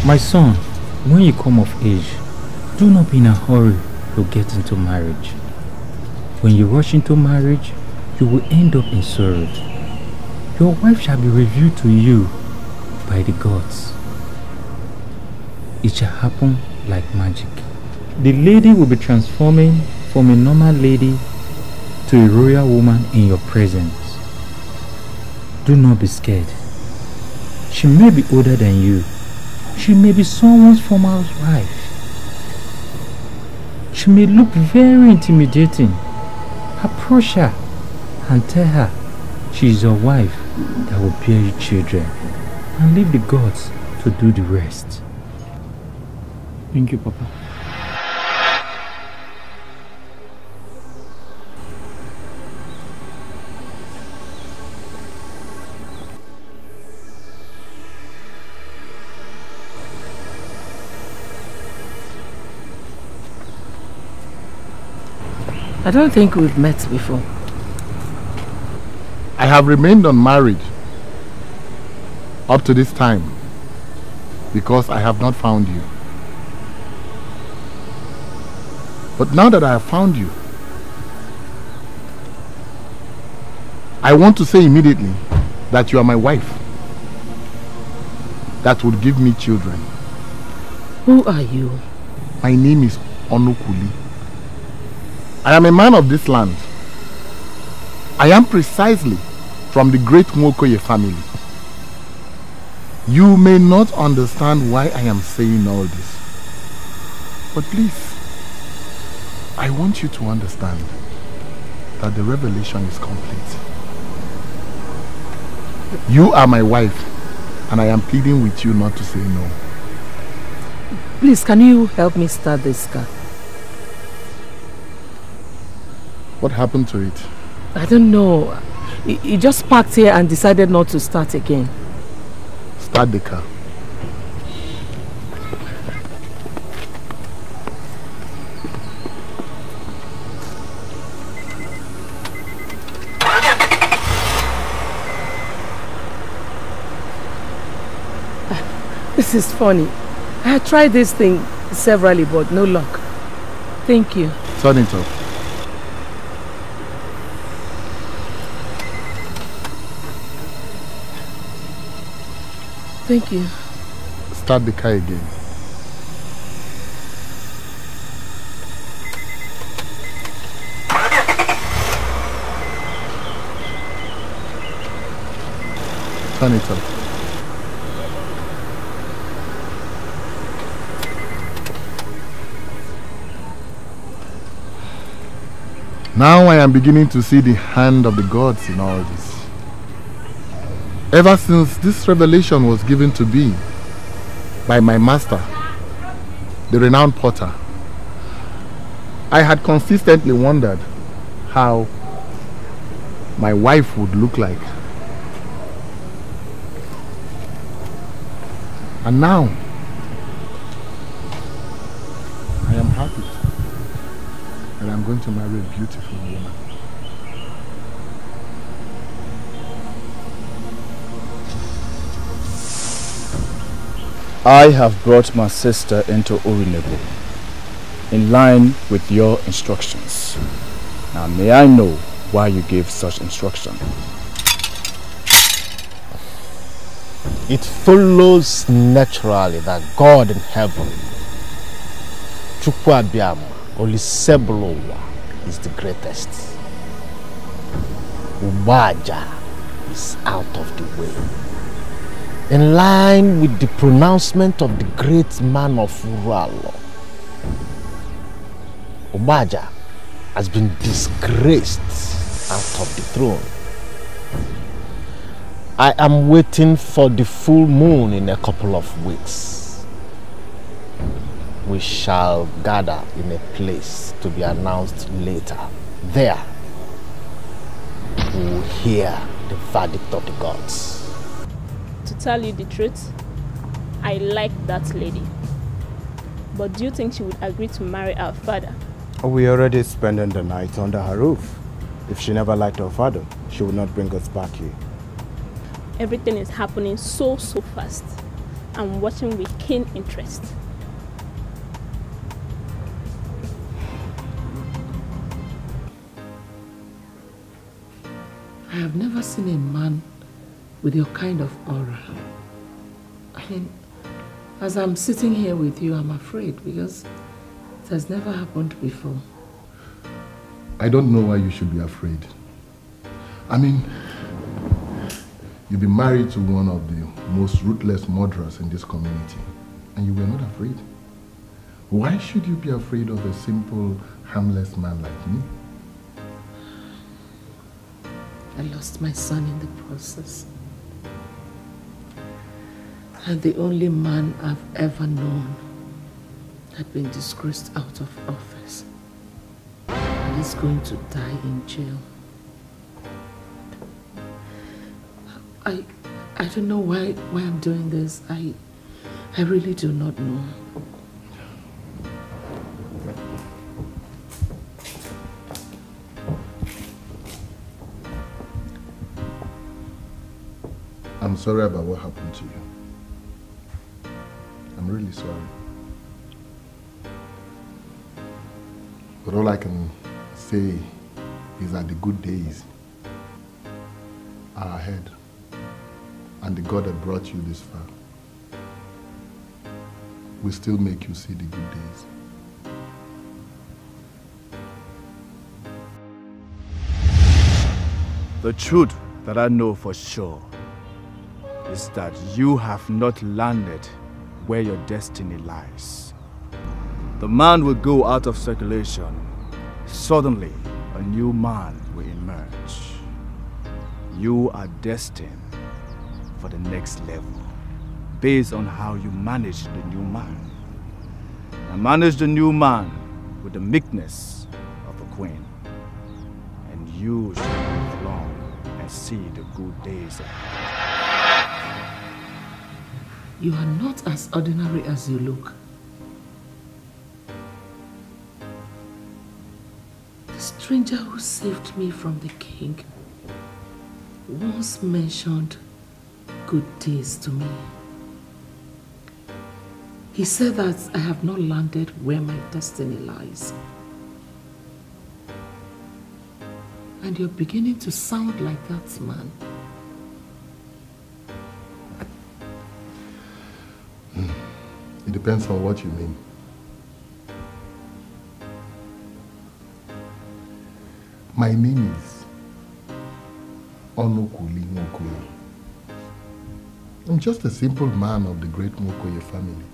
My son, when you come of age, do not be in a hurry to get into marriage. When you rush into marriage, you will end up in sorrow. Your wife shall be revealed to you by the gods. It shall happen like magic. The lady will be transforming from a normal lady to a royal woman in your presence. Do not be scared. She may be older than you. She may be someone's former wife. She may look very intimidating. Approach her and tell her she is your wife that will bear you children, and leave the gods to do the rest. Thank you, Papa. I don't think we've met before. I have remained unmarried up to this time because I have not found you. But now that I have found you, I want to say immediately that you are my wife that would give me children. Who are you? My name is Onukuli. I am a man of this land. I am precisely from the great Nwokoye family. You may not understand why I am saying all this, but please, I want you to understand that the revelation is complete. You are my wife, and I am pleading with you not to say no. Please, can you help me start this car? What happened to it? I don't know. He just parked here and decided not to start again. Start the car. This is funny. I tried this thing severally, but no luck. Thank you. Turn it off. Thank you. Start the car again. Turn it off. Now I am beginning to see the hand of the gods in all this. Ever since this revelation was given to me by my master, the renowned potter, I had consistently wondered how my wife would look like. And now, I am happy that I'm going to marry a beautiful woman. I have brought my sister into Urunebo in line with your instructions. Now may I know why you gave such instruction? It follows naturally that God in heaven, Chukwuemeka, Olisebolowa, is the greatest. Ubaja is out of the way. In line with the pronouncement of the great man of Uralo, Ubaja has been disgraced out of the throne. I am waiting for the full moon in a couple of weeks. We shall gather in a place to be announced later. There, we will hear the verdict of the gods. To tell you the truth, I like that lady. But do you think she would agree to marry our father? We already spending the night under her roof. If she never liked her father, she would not bring us back here. Everything is happening so fast. I'm watching with keen interest. I have never seen a man with your kind of aura. I mean, as I'm sitting here with you, I'm afraid because it has never happened before. I don't know why you should be afraid. I mean, you've been married to one of the most ruthless murderers in this community, and you were not afraid. Why should you be afraid of a simple, harmless man like me? I lost my son in the process. And the only man I've ever known had been disgraced out of office. And he's going to die in jail. I don't know why I'm doing this. I really do not know. I'm sorry about what happened to you. I'm really sorry. But all I can say is that the good days are ahead. And the God that brought you this far will still make you see the good days. The truth that I know for sure is that you have not landed where your destiny lies. The man will go out of circulation. Suddenly, a new man will emerge. You are destined for the next level, based on how you manage the new man. And manage the new man with the meekness of a queen. And you shall live long and see the good days ahead. You are not as ordinary as you look. The stranger who saved me from the king once mentioned good days to me. He said that I have not landed where my destiny lies. And you're beginning to sound like that man. It depends on what you mean. My name is Onokuli Mokoye. I'm just a simple man of the great Mokoye family.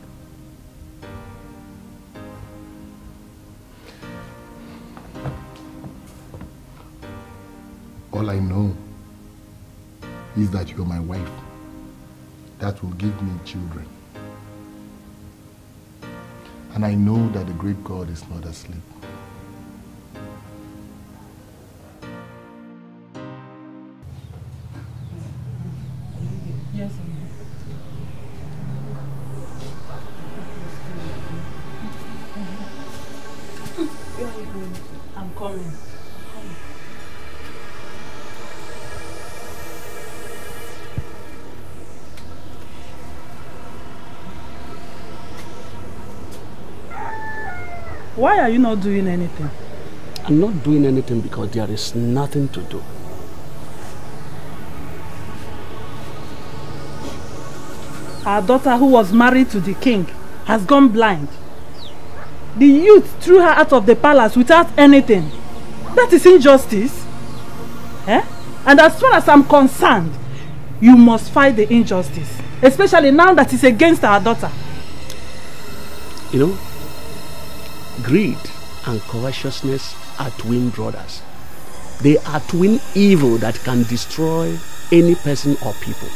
All I know is that you're my wife. That will give me children. And I know that the great God is not asleep. Yes, I'm coming. Why are you not doing anything? I'm not doing anything because there is nothing to do. Our daughter, who was married to the king, has gone blind. The youth threw her out of the palace without anything. That is injustice. Eh? And as far as I'm concerned, you must fight the injustice. Especially now that it's against our daughter. You know, greed and covetousness are twin brothers. They are twin evil that can destroy any person or people.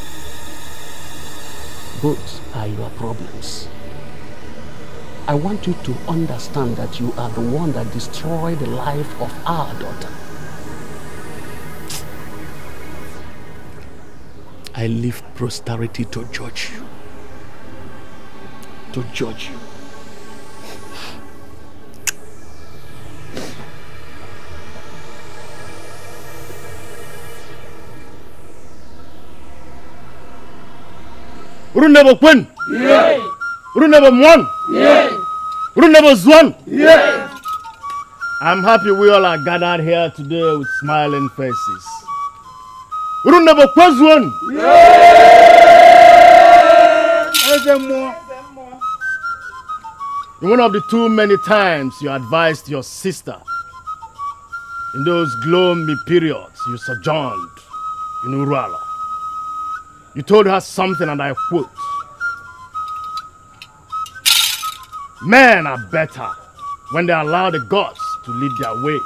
Both are your problems. I want you to understand that you are the one that destroyed the life of our daughter. I leave posterity to judge you. To judge you. Urunebo Kwen? Yeah. Urunebo Mwan? Yeah. Urunebo Zwan? Yeah. I'm happy we all are gathered here today with smiling faces. Urunebo Kwazwan? In one of the too many times you advised your sister in those gloomy periods you sojourned in Urala, you told her something, and I quote, "Men are better when they allow the gods to lead their way.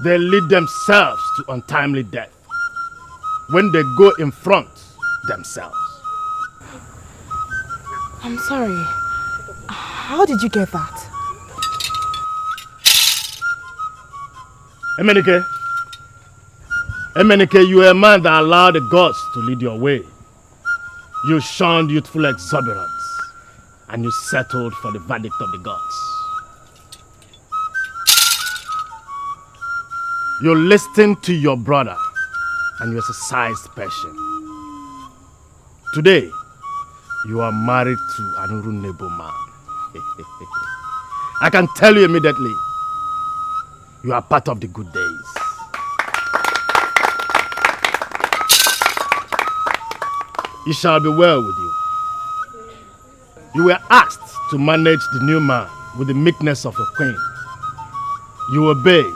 They lead themselves to untimely death when they go in front themselves." I'm sorry. How did you get that? Emenike, you are a man that allowed the gods to lead your way. You shunned youthful exuberance, and you settled for the verdict of the gods. You listened to your brother, and you exercised patience. Today, you are married to an Urunebo man. I can tell you immediately, you are part of the good days. It shall be well with you. You were asked to manage the new man with the meekness of a queen. You obeyed.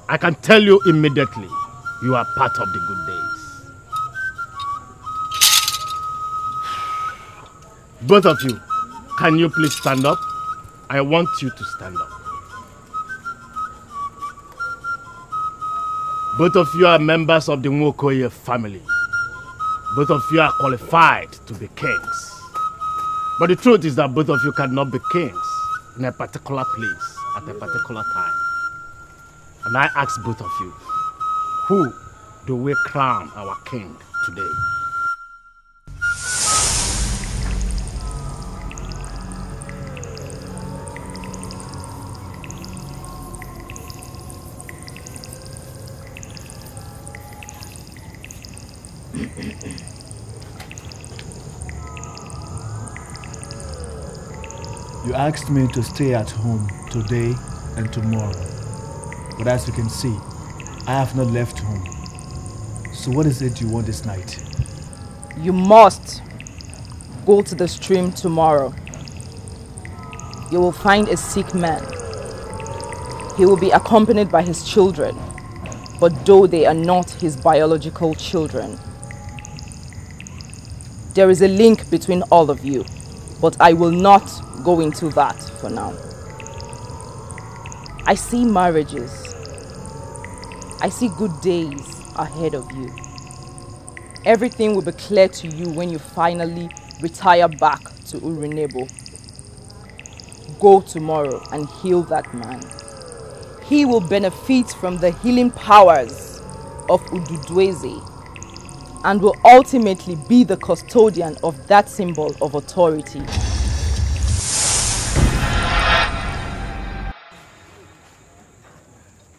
I can tell you immediately, you are part of the good days. Both of you, can you please stand up? I want you to stand up. Both of you are members of the Nwokoye family. Both of you are qualified to be kings. But the truth is that both of you cannot be kings in a particular place at a particular time. And I ask both of you, who do we crown our king today? You asked me to stay at home today and tomorrow. But as you can see, I have not left home. So what is it you want this night? You must go to the stream tomorrow. You will find a sick man. He will be accompanied by his children, but though they are not his biological children. There is a link between all of you, but I will not go into that for now. I see marriages. I see good days ahead of you. Everything will be clear to you when you finally retire back to Urunebo. Go tomorrow and heal that man. He will benefit from the healing powers of Ududweze and will ultimately be the custodian of that symbol of authority.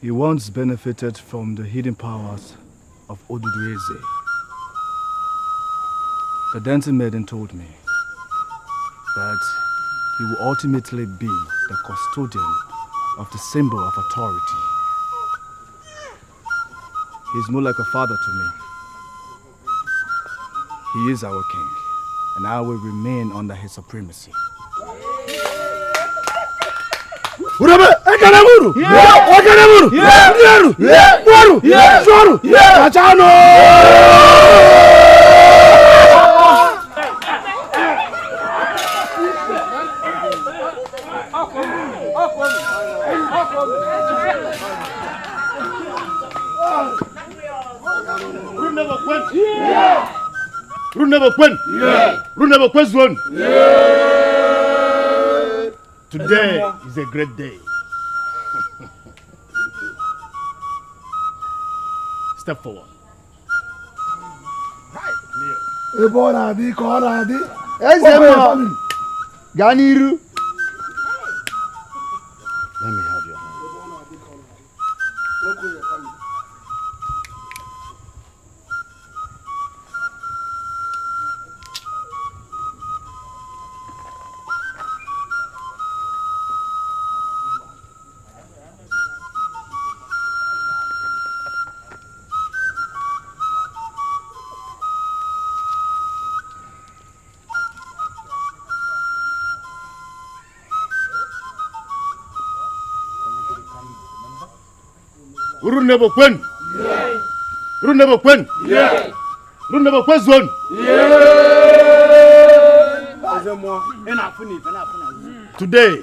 He once benefited from the hidden powers of Ududweze. The dancing maiden told me that he will ultimately be the custodian of the symbol of authority. He's more like a father to me. He is our king, and I will remain under his supremacy. Urebe, Ekanamuru! Ekanamuru! Nyaru! Mwaru! Shoru! Achano! Today is a great day. Step forward. Eboradi, Koradi. Ezeonu. Ganiru. Let me have your hand. Urunebo Kwen. Urunebo Kwen. Urunebo Kwen zone. Today,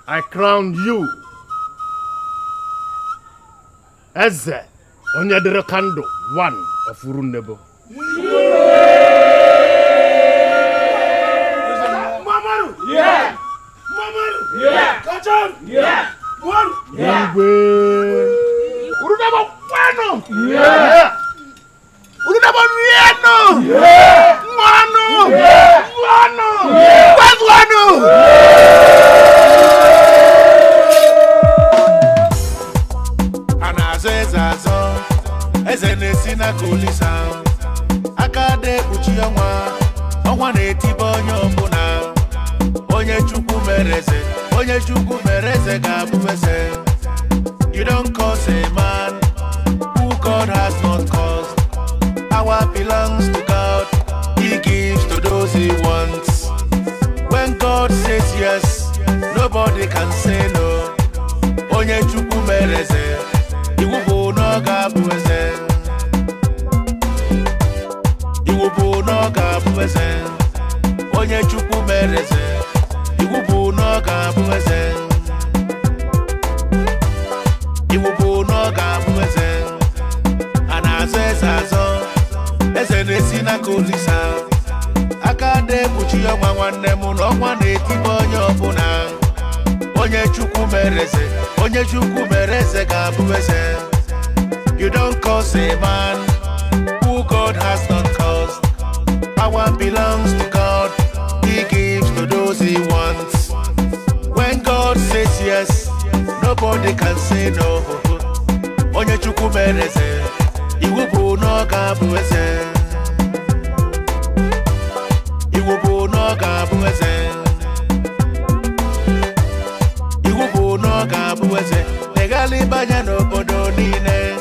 I crown you as Onyadirekando, one of Urunebo. Mamaru! Yeah! Mamaru! Yeah! Kachan! Yeah! Urunebo Kwano! Yeah! Urunebo Rieno! Yeah! Mwano! Yeah! Mwano! Yeah! Kwano! Anazezazo ezenesina kulisa akade kuchiyonwa onwa netibo nyobuna onye Chukwumereze onye Chukwumereze gabubese. You don't cause a man who God has not caused. Power belongs to God. He gives to those he wants. When God says yes, nobody can say no. Onye Chukwumereze iwubu no gabubese. Iwubu no gabubese. Onye Chukwumereze iwubu no gabubese. Iwubu no gabubese. Anazezazo ezenesina kulisa akade kuchiyonwa nwanne mu n'ọnwa na-etibe onye ọbụla. Onye Chukwumereze onye Chukwumereze gabubese. You don't cause a man who God has not caused. Power belongs to God. He gives to those he wants. When God says yes, nobody can say no. Onye Chukwumereze iwubu no gabubese. Iwubu no gabubese. Iwubu no gabubese. Legali banya n'obodo niile.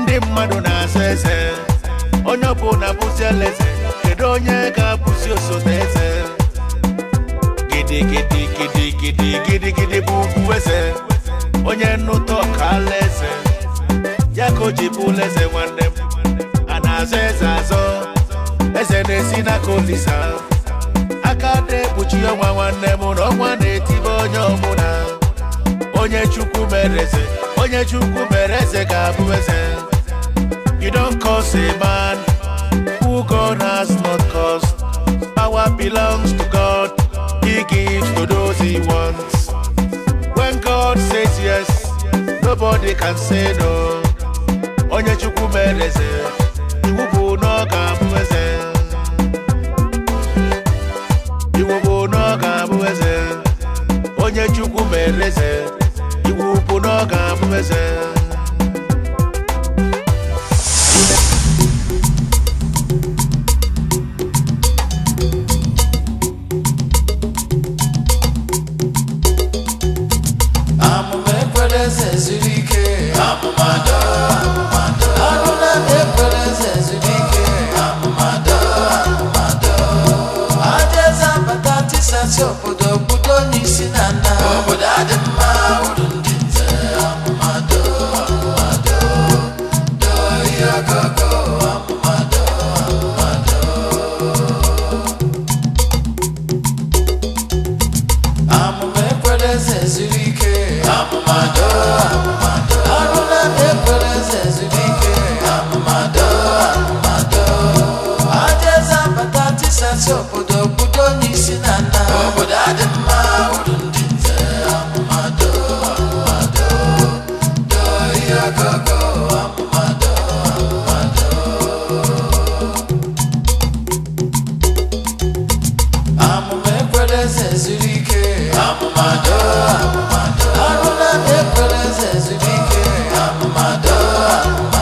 Ndị mmadụ na-asese. Onye ọbụla bụzi eleze. Kedu onye ga-abụzi osote eze? Gidi gidi gidi gidi gidi gidi bụ ugwu eze. Onye nnụtọ ka alaeze. Ya ka o ji bụrụ eze nwanne m. Anaza eze azọ. Eze na-esi n'aka Olisa. Aka na-ekpuchi ọnwa nwanne m n'ọnwa na-etibe onye ọbụla. Onye Chukwumereze onye Chukwumereze ga-abụ eze. You don't cause a man who God has not caused. Power belongs to God. He gives to those he wants. When God says yes, nobody can say no. Onye Chukwumereze iwubu no gabubese. Iwubu no gabubese. Onye Chukwumereze iwubu no gabubese. Ugezu.